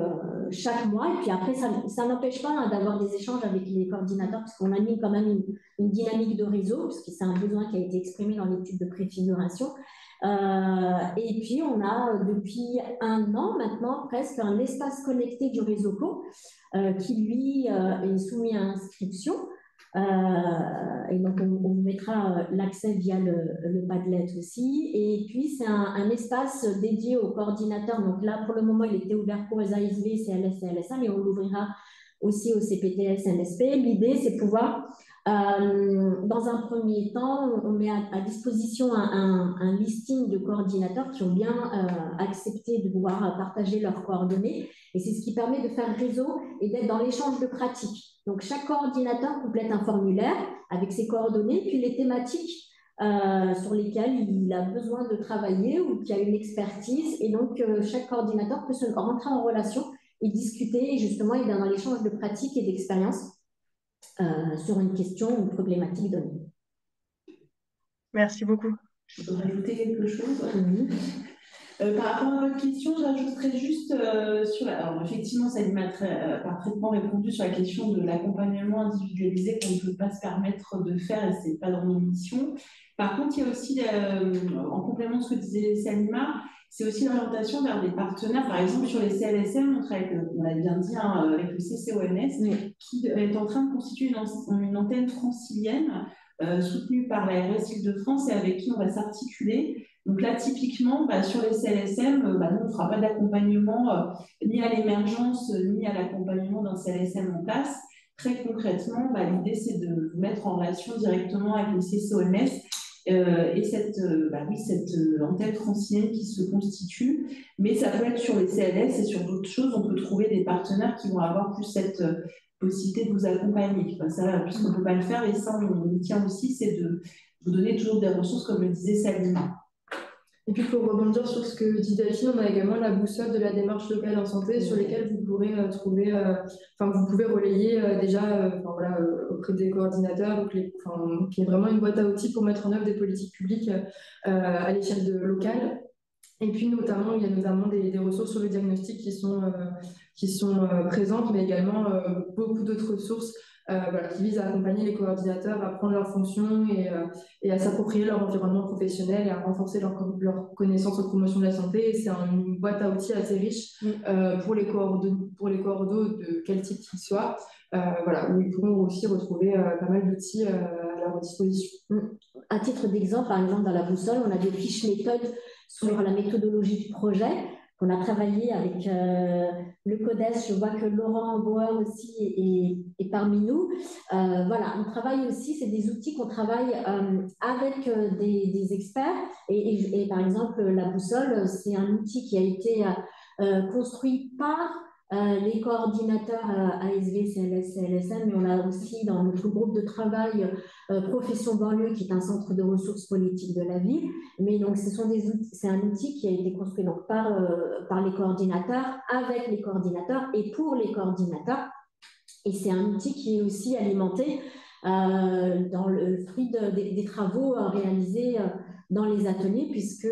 S1: chaque mois. Et puis après, ça n'empêche pas d'avoir des échanges avec les coordinateurs, parce qu'on anime quand même une dynamique de réseau, parce que c'est un besoin qui a été exprimé dans l'étude de préfiguration. Et puis, on a depuis 1 an maintenant presque un espace connecté du réseau co qui, lui, est soumis à inscription. Et donc, on vous mettra l'accès via le Padlet aussi. Et puis, c'est un espace dédié aux coordinateurs. Donc là, pour le moment, il était ouvert pour les ASV, CLS et LSA, mais on l'ouvrira aussi au CPTS, NSP. L'idée, c'est pouvoir, dans un premier temps, on met à disposition un listing de coordinateurs qui ont bien accepté de pouvoir partager leurs coordonnées. Et c'est ce qui permet de faire réseau et d'être dans l'échange de pratiques. Donc, chaque coordinateur complète un formulaire avec ses coordonnées, puis les thématiques sur lesquelles il a besoin de travailler ou qui a une expertise. Et donc, chaque coordinateur peut se rentrer en relation et discuter. Et justement, il est dans l'échange de pratiques et d'expériences sur une question ou une problématique donnée.
S9: Merci beaucoup.
S2: Je peux rajouter quelque chose? Par rapport à votre question, j'ajouterais juste alors effectivement, Salima a parfaitement répondu sur la question de l'accompagnement individualisé qu'on ne peut pas se permettre de faire et ce n'est pas dans nos missions. Par contre, il y a aussi, en complément de ce que disait Salima, c'est aussi l'orientation vers des partenaires. Par exemple, sur les CLSM, on travaille, on l'a bien dit, avec le CCONS, qui est en train de constituer une antenne francilienne soutenue par la RS Île-de-France et avec qui on va s'articuler Donc là, typiquement, sur les CLSM, nous, on ne fera pas d'accompagnement ni à l'émergence, ni à l'accompagnement d'un CLSM en place. Très concrètement, l'idée, c'est de vous mettre en relation directement avec le CCOMS et cette antenne francilienne qui se constitue. Mais ça peut être sur les CLS et sur d'autres choses. On peut trouver des partenaires qui vont avoir plus cette possibilité de vous accompagner. Ça, puisqu'on ne peut pas le faire, et ça, on y tient aussi, c'est de vous donner toujours des ressources, comme le disait Salima.
S7: Et puis, pour rebondir sur ce que dit Delphine, on a également la boussole de la démarche locale en santé sur lesquelles vous pourrez trouver, vous pouvez relayer auprès des coordinateurs, donc qui est vraiment une boîte à outils pour mettre en œuvre des politiques publiques à l'échelle locale. Et puis, notamment, il y a notamment des ressources sur le diagnostic qui sont présentes, mais également beaucoup d'autres ressources qui visent à accompagner les coordinateurs à prendre leurs fonctions et à s'approprier leur environnement professionnel et à renforcer leur connaissance en promotion de la santé. Et c'est une boîte à outils assez riche pour les coordos de quel type qu'ils soient, où ils pourront aussi retrouver pas mal d'outils à leur disposition.
S1: À titre d'exemple, par exemple, dans la boussole, on a des fiches méthodes sur la méthodologie du projet. On a travaillé avec le CODES. Je vois que Laurent Bauer aussi est parmi nous. On travaille aussi, c'est des outils qu'on travaille avec des experts. Et par exemple, la boussole, c'est un outil qui a été construit par les coordinateurs ASV, CLS, CLSM, mais on a aussi dans notre groupe de travail Profession Banlieue, qui est un centre de ressources politiques de la ville. Mais donc, c'est un outil qui a été construit donc, par les coordinateurs, avec les coordinateurs et pour les coordinateurs. Et c'est un outil qui est aussi alimenté dans le fruit des travaux réalisés dans les ateliers, puisque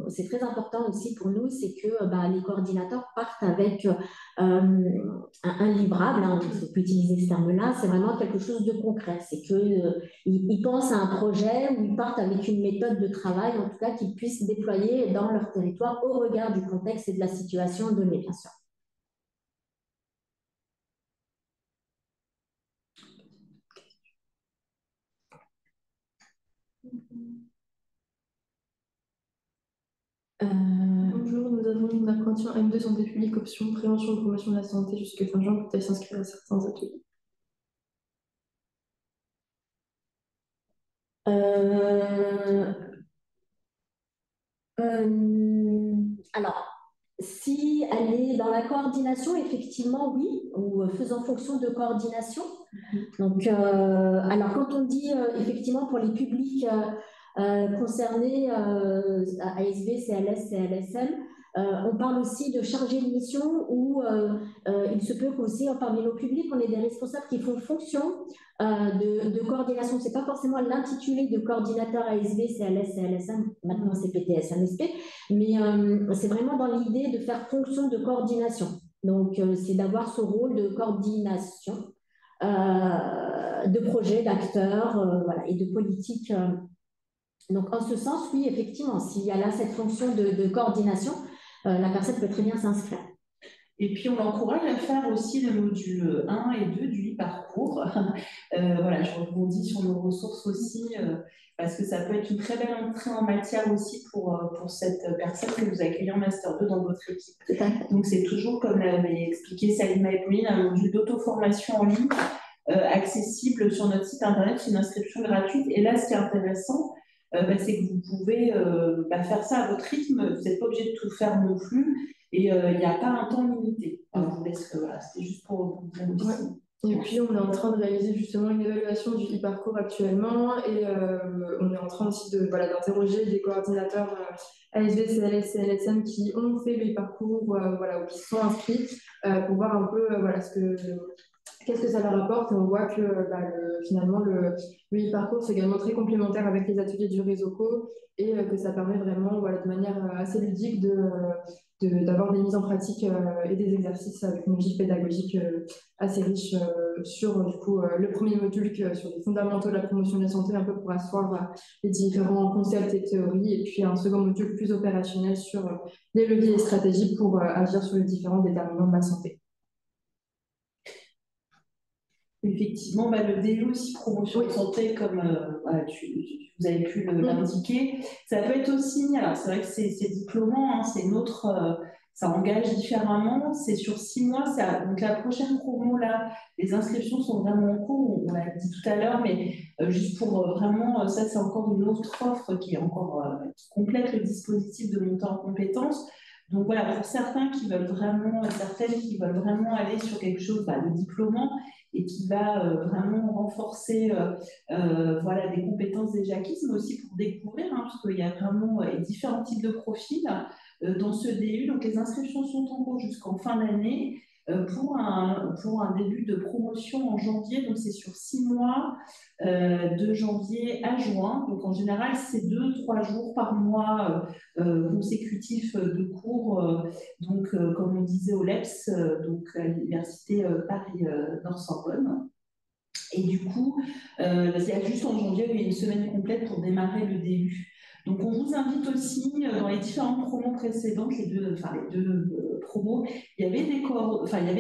S1: c'est très important aussi pour nous, c'est que les coordinateurs partent avec un livrable, on peut utiliser ce terme-là, c'est vraiment quelque chose de concret, c'est qu'ils pensent à un projet où ils partent avec une méthode de travail, en tout cas qu'ils puissent déployer dans leur territoire au regard du contexte et de la situation donnée, bien sûr.
S7: Bonjour, nous avons une apprention M2 santé publique, option prévention et promotion de la santé jusqu'à fin juin. Peut-elle s'inscrire à certains ateliers?
S1: Alors, si elle est dans la coordination, effectivement, oui, ou faisant fonction de coordination. Donc, alors, quand on dit effectivement pour les publics concernés, ASV, CLS, CLSM, on parle aussi de chargé de mission où il se peut qu'aussi parmi nos publics, on ait des responsables qui font fonction de coordination. Ce n'est pas forcément l'intitulé de coordinateur ASV, CLS, CLSM, maintenant c'est PTS, MSP, mais c'est vraiment dans l'idée de faire fonction de coordination. Donc, c'est d'avoir ce rôle de coordination de projets, d'acteurs et de politique. Donc, en ce sens, oui, effectivement, s'il y a là cette fonction de coordination, la personne peut très bien s'inscrire.
S2: Et puis, on l'encourage à faire aussi le module 1 et 2 du e-parcours. Je rebondis sur nos ressources aussi, parce que ça peut être une très belle entrée en matière aussi pour cette personne que vous accueillez en Master 2 dans votre équipe. Donc, c'est toujours, comme l'avait expliqué Salima et Pauline, un module d'auto-formation en ligne accessible sur notre site internet, c'est une inscription gratuite. Et là, ce qui est intéressant, c'est que vous pouvez faire ça à votre rythme, vous n'êtes pas obligé de tout faire non plus, et il n'y a pas un temps limité. Alors, je vous laisse, c'était juste pour vous dire aussi.
S7: Et puis, on est en train de réaliser justement une évaluation du e-parcours actuellement, et on est en train aussi d'interroger des coordinateurs ASV, CLS, CLSM qui ont fait le e-parcours ou qui se sont inscrits pour voir un peu qu'est-ce que ça leur apporte. Et on voit que finalement, le e-parcours, c'est également très complémentaire avec les ateliers du réseau co et que ça permet vraiment, de manière assez ludique, d'avoir des mises en pratique et des exercices avec une logique pédagogique assez riche sur le premier module sur les fondamentaux de la promotion de la santé, un peu pour asseoir les différents concepts et théories, et puis un second module plus opérationnel sur les leviers et stratégies pour agir sur les différents déterminants de la santé.
S2: Effectivement, le DU aussi, promotion de santé, comme voilà, vous avez pu l'indiquer. Ça peut être aussi, alors c'est vrai que c'est diplômant, hein, c'est une autre, ça engage différemment, c'est sur 6 mois. Donc la prochaine promo, là, les inscriptions sont vraiment en cours, on l'a dit tout à l'heure, mais juste pour vraiment, ça c'est encore une autre offre qui est encore, qui complète le dispositif de montée en compétences. Donc voilà, pour certains qui veulent vraiment, certaines qui veulent vraiment aller sur quelque chose de diplômant, et qui va vraiment renforcer voilà, des compétences déjà acquises, mais aussi pour découvrir, hein, parce qu'il y a vraiment différents types de profils dans ce DU. Donc les inscriptions sont en cours jusqu'en fin d'année pour un début de promotion en janvier. Donc c'est sur 6 mois, de janvier à juin. Donc en général, c'est 2-3 jours par mois consécutifs de cours. Donc, comme on disait au LEPS, donc à l'Université Paris-Nord-Sorbonne. Et du coup, c'est juste en janvier, il y a une semaine complète pour démarrer le DU. Donc, on vous invite aussi, dans les différentes promos précédentes, les deux promos, il y avait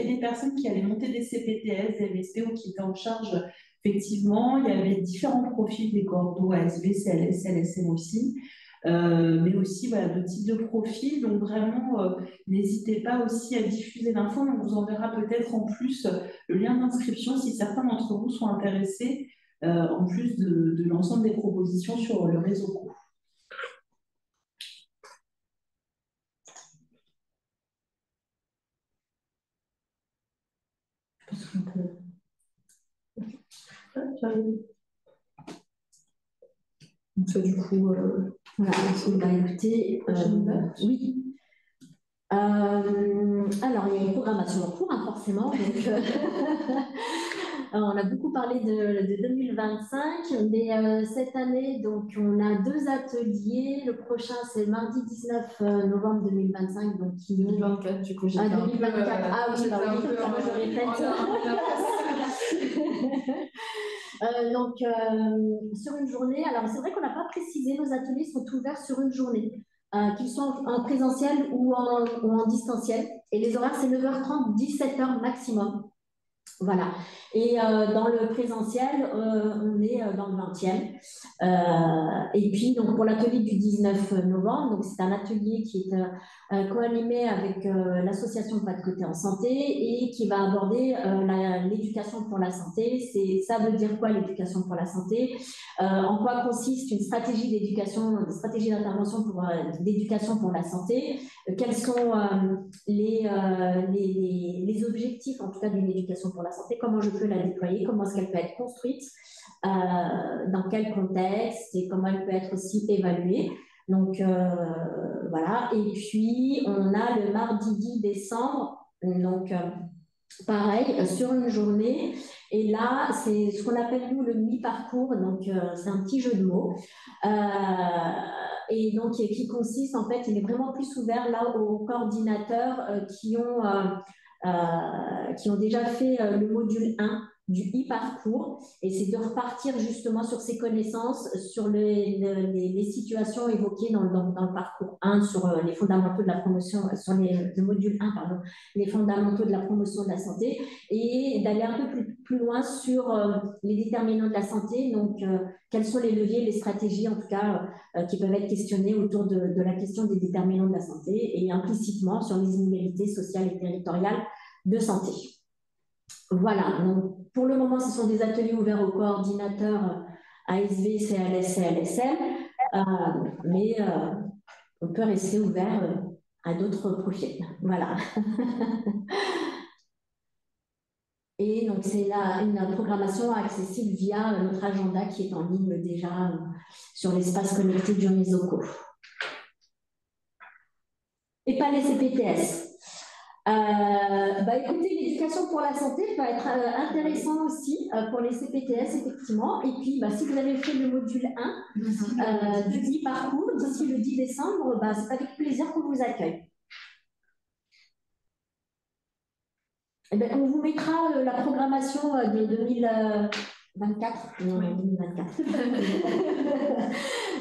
S2: des personnes qui allaient monter des CPTS, des MSP, ou qui étaient en charge, effectivement. Il y avait différents profils, des cordeaux, ASV, CLS, LSM aussi. Mais aussi voilà, de types de profils. Donc vraiment, n'hésitez pas aussi à diffuser l'info. On vous enverra peut-être en plus le lien d'inscription si certains d'entre vous sont intéressés, en plus de l'ensemble des propositions sur le réseau cours.
S1: Donc ça, du coup, voilà, écoutez, oui. Alors, il y a une programmation en cours, hein, forcément. Donc, on a beaucoup parlé de 2025, mais cette année, donc, on a 2 ateliers. Le prochain, c'est mardi 19 novembre 2025. Donc,
S7: 2024, du coup, j'ai
S1: ah,
S7: fait
S1: 2024.
S7: Ah oui,
S1: bah oui, moi, je répète. Donc, sur une journée, alors c'est vrai qu'on n'a pas précisé, nos ateliers sont ouverts sur une journée, qu'ils soient en présentiel ou en distanciel. Et les horaires, c'est 9h30, 17h maximum. Voilà. Et dans le présentiel, on est dans le 20e. Et puis, donc, pour l'atelier du 19 novembre, donc c'est un atelier qui est co-animé avec l'association Pas de côté en santé et qui va aborder l'éducation pour la santé. Ça veut dire quoi l'éducation pour la santé? En quoi consiste une stratégie d'éducation, une stratégie d'intervention d'éducation pour la santé? Quels sont les objectifs, en tout cas, d'une éducation pour la santé? Comment je peux la déployer? Comment est-ce qu'elle peut être construite? Dans quel contexte? Et comment elle peut être aussi évaluée? Donc, voilà. Et puis, on a le mardi 10 décembre, donc pareil, sur une journée. Et là, c'est ce qu'on appelle, nous, le mi-parcours. Donc, c'est un petit jeu de mots. Et donc, qui consiste, en fait, il est vraiment plus ouvert là aux coordinateurs qui ont déjà fait le module 1 du e-parcours, et c'est de repartir justement sur ces connaissances, sur les situations évoquées dans le parcours 1, sur les fondamentaux de la promotion, sur le module 1, pardon, les fondamentaux de la promotion de la santé, et d'aller un peu plus loin sur les déterminants de la santé, donc quels sont les leviers, les stratégies en tout cas qui peuvent être questionnées autour de la question des déterminants de la santé, et implicitement sur les inégalités sociales et territoriales de santé. Voilà, donc pour le moment, ce sont des ateliers ouverts aux coordinateurs ASV, CLS et LSM, mais on peut rester ouvert à d'autres profils. Voilà. Et donc, c'est une programmation accessible via notre agenda qui est en ligne déjà sur l'espace connecté du Misoco. Et pas les CPTS. Écoutez, l'éducation pour la santé peut être intéressant aussi pour les CPTS, effectivement. Et puis, si vous avez fait le module 1 du e-parcours, d'ici le 10 décembre, c'est avec plaisir qu'on vous accueille. On vous mettra la programmation de 2024. Non, 2024.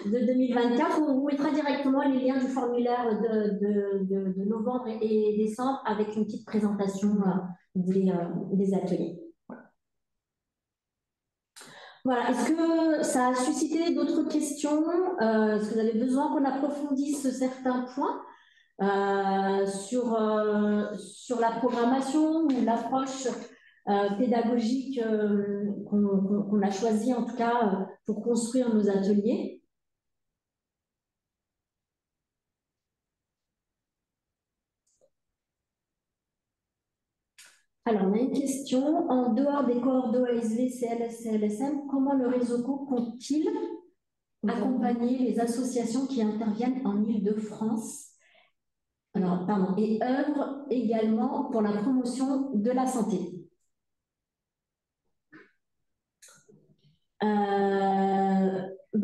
S1: De 2024, on vous mettra directement les liens du formulaire de novembre et décembre avec une petite présentation des ateliers. Voilà. Est-ce que ça a suscité d'autres questions? Est-ce que vous avez besoin qu'on approfondisse certains points sur la programmation ou l'approche pédagogique qu'on a choisie en tout cas pour construire nos ateliers? Alors, on a une question. En dehors des cordeaux ASV, CLS, CLSM, comment le réseau Co compte-t-il accompagner les associations qui interviennent en Île-de-France? Alors, pardon, et œuvre également pour la promotion de la santé.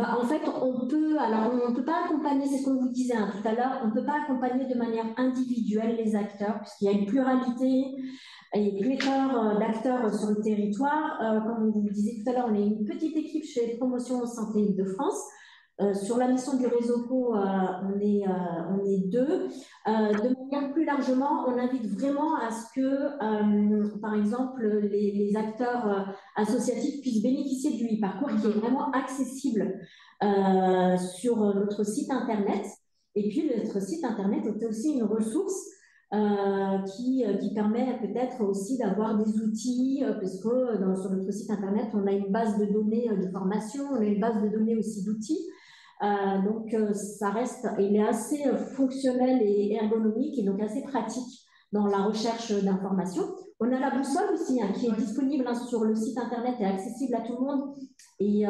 S1: En fait, on peut pas accompagner, c'est ce qu'on vous disait tout à l'heure, on ne peut pas accompagner de manière individuelle les acteurs, puisqu'il y a une pluralité et pléthore d'acteurs sur le territoire. Comme vous le disiez tout à l'heure, on est une petite équipe chez Promotion Santé Île-de-France. Sur la mission du réseau Co, on est 2. De manière plus largement, on invite vraiment à ce que, par exemple, les acteurs associatifs puissent bénéficier du e-parcours qui est vraiment accessible sur notre site internet. Et puis, notre site internet est aussi une ressource qui permet peut-être aussi d'avoir des outils, parce que sur notre site internet, on a une base de données de formation, on a une base de données aussi d'outils. Donc, ça reste, il est assez fonctionnel et ergonomique et donc assez pratique dans la recherche d'informations. On a la boussole aussi qui est disponible sur le site internet et accessible à tout le monde et,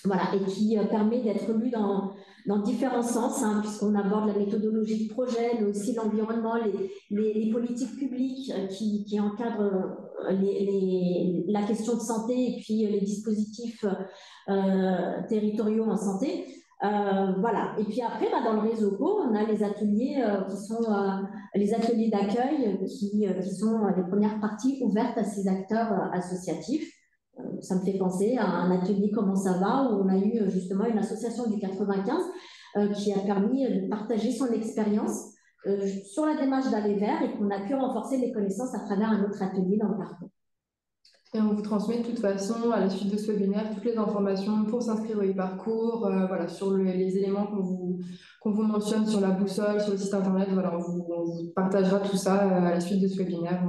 S1: voilà, et qui permet d'être lu dans différents sens, puisqu'on aborde la méthodologie de projet, mais aussi l'environnement, les politiques publiques qui encadrent la question de santé et puis les dispositifs territoriaux en santé. Voilà. Et puis après, dans le réseau Co, on a les ateliers qui sont les ateliers d'accueil qui sont les premières parties ouvertes à ces acteurs associatifs. Ça me fait penser à un atelier Comment ça va, où on a eu justement une association du 95 qui a permis de partager son expérience sur la démarche d'aller vers et qu'on a pu renforcer les connaissances à travers un autre atelier dans le parcours.
S7: Et on vous transmet de toute façon, à la suite de ce webinaire, toutes les informations pour s'inscrire au e-parcours, voilà, sur les éléments qu'on vous mentionne sur la boussole, sur le site internet. Voilà, on vous partagera tout ça à la suite de ce webinaire.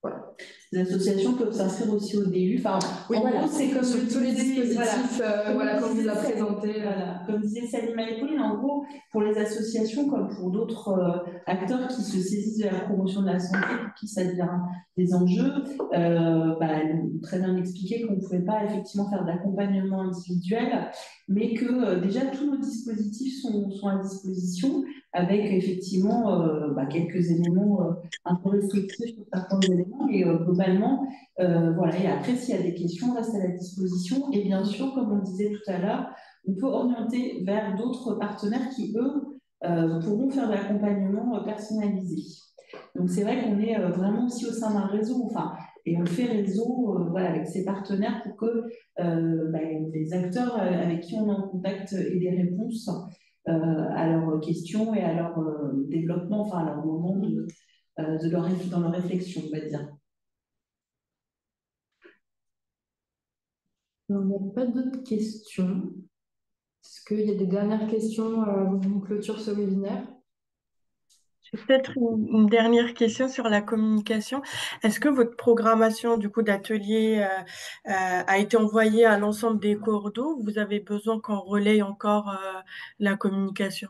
S7: Voilà.
S2: Les associations peuvent s'inscrire aussi au DU. Enfin,
S7: oui,
S2: en gros, c'est comme
S7: tous les dispositifs comme vous l'a présenté.
S2: Voilà. Comme disait Salima et Pauline, en gros, pour les associations comme pour d'autres acteurs qui se saisissent de la promotion de la santé, pour qui ça devient des enjeux, elles ont très bien expliqué qu'on ne pouvait pas effectivement faire d'accompagnement individuel, mais que déjà tous nos dispositifs sont à disposition avec effectivement quelques éléments un peu restrictifs sur certains éléments, et globalement, voilà. Et après, s'il y a des questions, on reste à la disposition. Et bien sûr, comme on disait tout à l'heure, on peut orienter vers d'autres partenaires qui, eux, pourront faire de l'accompagnement personnalisé. Donc, c'est vrai qu'on est vraiment aussi au sein d'un réseau, et on fait réseau avec ces partenaires pour que les acteurs avec qui on est en contact aient des réponses à leurs questions et à leur développement, à leur moment dans leur réflexion, on va dire.
S7: Il n'y a pas d'autres questions. Est-ce qu'il y a des dernières questions avant qu'on clôture ce webinaire?
S9: J'ai peut-être une dernière question sur la communication. Est-ce que votre programmation du coup d'atelier a été envoyée à l'ensemble des cours d'eau? Vous avez besoin qu'on relaye encore la communication?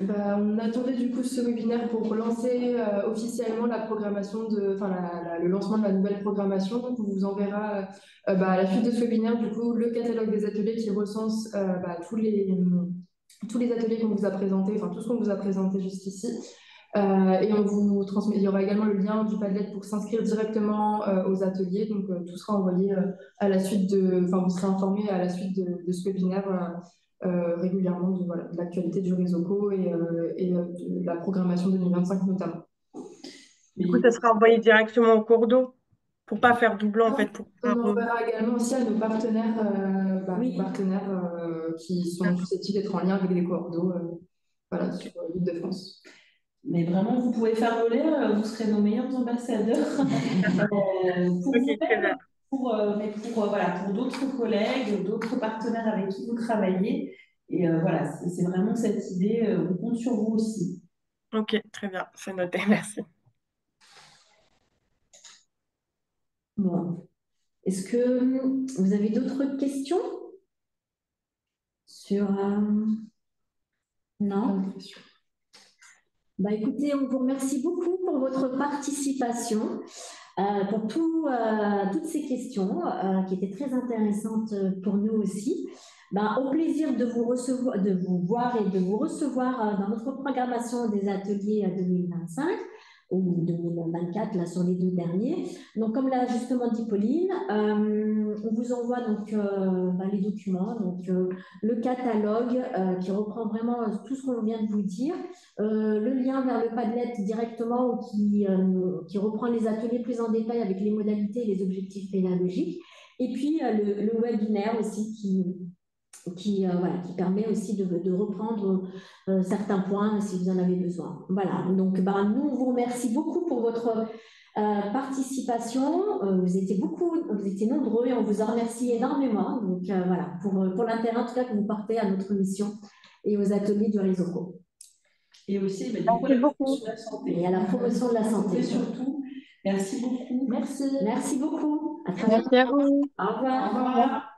S7: On attendait du coup ce webinaire pour lancer officiellement la programmation le lancement de la nouvelle programmation. Donc, on vous enverra à la suite de ce webinaire du coup le catalogue des ateliers qui recense tous les ateliers qu'on vous a présentés, tout ce qu'on vous a présenté jusqu'ici. Et on vous transmet. Il y aura également le lien du Padlet pour s'inscrire directement aux ateliers. Donc tout sera envoyé à la suite vous serez informé à la suite de ce webinaire. Régulièrement de l'actualité du réseau Co et de la programmation 2025 notamment.
S9: Du coup, ça sera envoyé directement au cours d'eau pour ne pas faire doublon en fait.
S7: On enverra également aussi à nos partenaires, qui sont susceptibles d'être en lien avec les cours d'eau sur l'Île-de-France.
S2: Mais vraiment, vous pouvez faire relais, vous serez nos meilleurs ambassadeurs. Pour voilà, pour d'autres collègues, d'autres partenaires avec qui vous travaillez. Et voilà, c'est vraiment cette idée, on compte sur vous aussi.
S9: Ok, très bien, c'est noté, merci.
S1: Bon. Est-ce que vous avez d'autres questions sur... Non? Bah, écoutez, on vous remercie beaucoup pour votre participation, pour toutes ces questions qui étaient très intéressantes pour nous aussi. Bah, au plaisir de vous voir et de vous recevoir dans notre programmation des ateliers 2025 ou 2024, là sur les 2 derniers. Donc, comme l'a justement dit Pauline, on vous envoie donc les documents, donc le catalogue qui reprend vraiment tout ce qu'on vient de vous dire, le lien vers le Padlet directement qui reprend les ateliers plus en détail avec les modalités et les objectifs pédagogiques, et puis le webinaire aussi qui permet aussi de reprendre certains points si vous en avez besoin. Voilà, donc nous, on vous remercie beaucoup pour votre participation. Vous étiez nombreux et on vous en remercie énormément. Donc voilà, pour l'intérêt en tout cas que vous portez à notre mission et aux ateliers du réseau Co.
S2: Et aussi, du coup, à la promotion de la santé.
S1: Et à la promotion de la santé.
S2: Et surtout, merci beaucoup.
S1: Merci beaucoup.
S4: Merci à vous.
S1: Au revoir.
S2: Au revoir.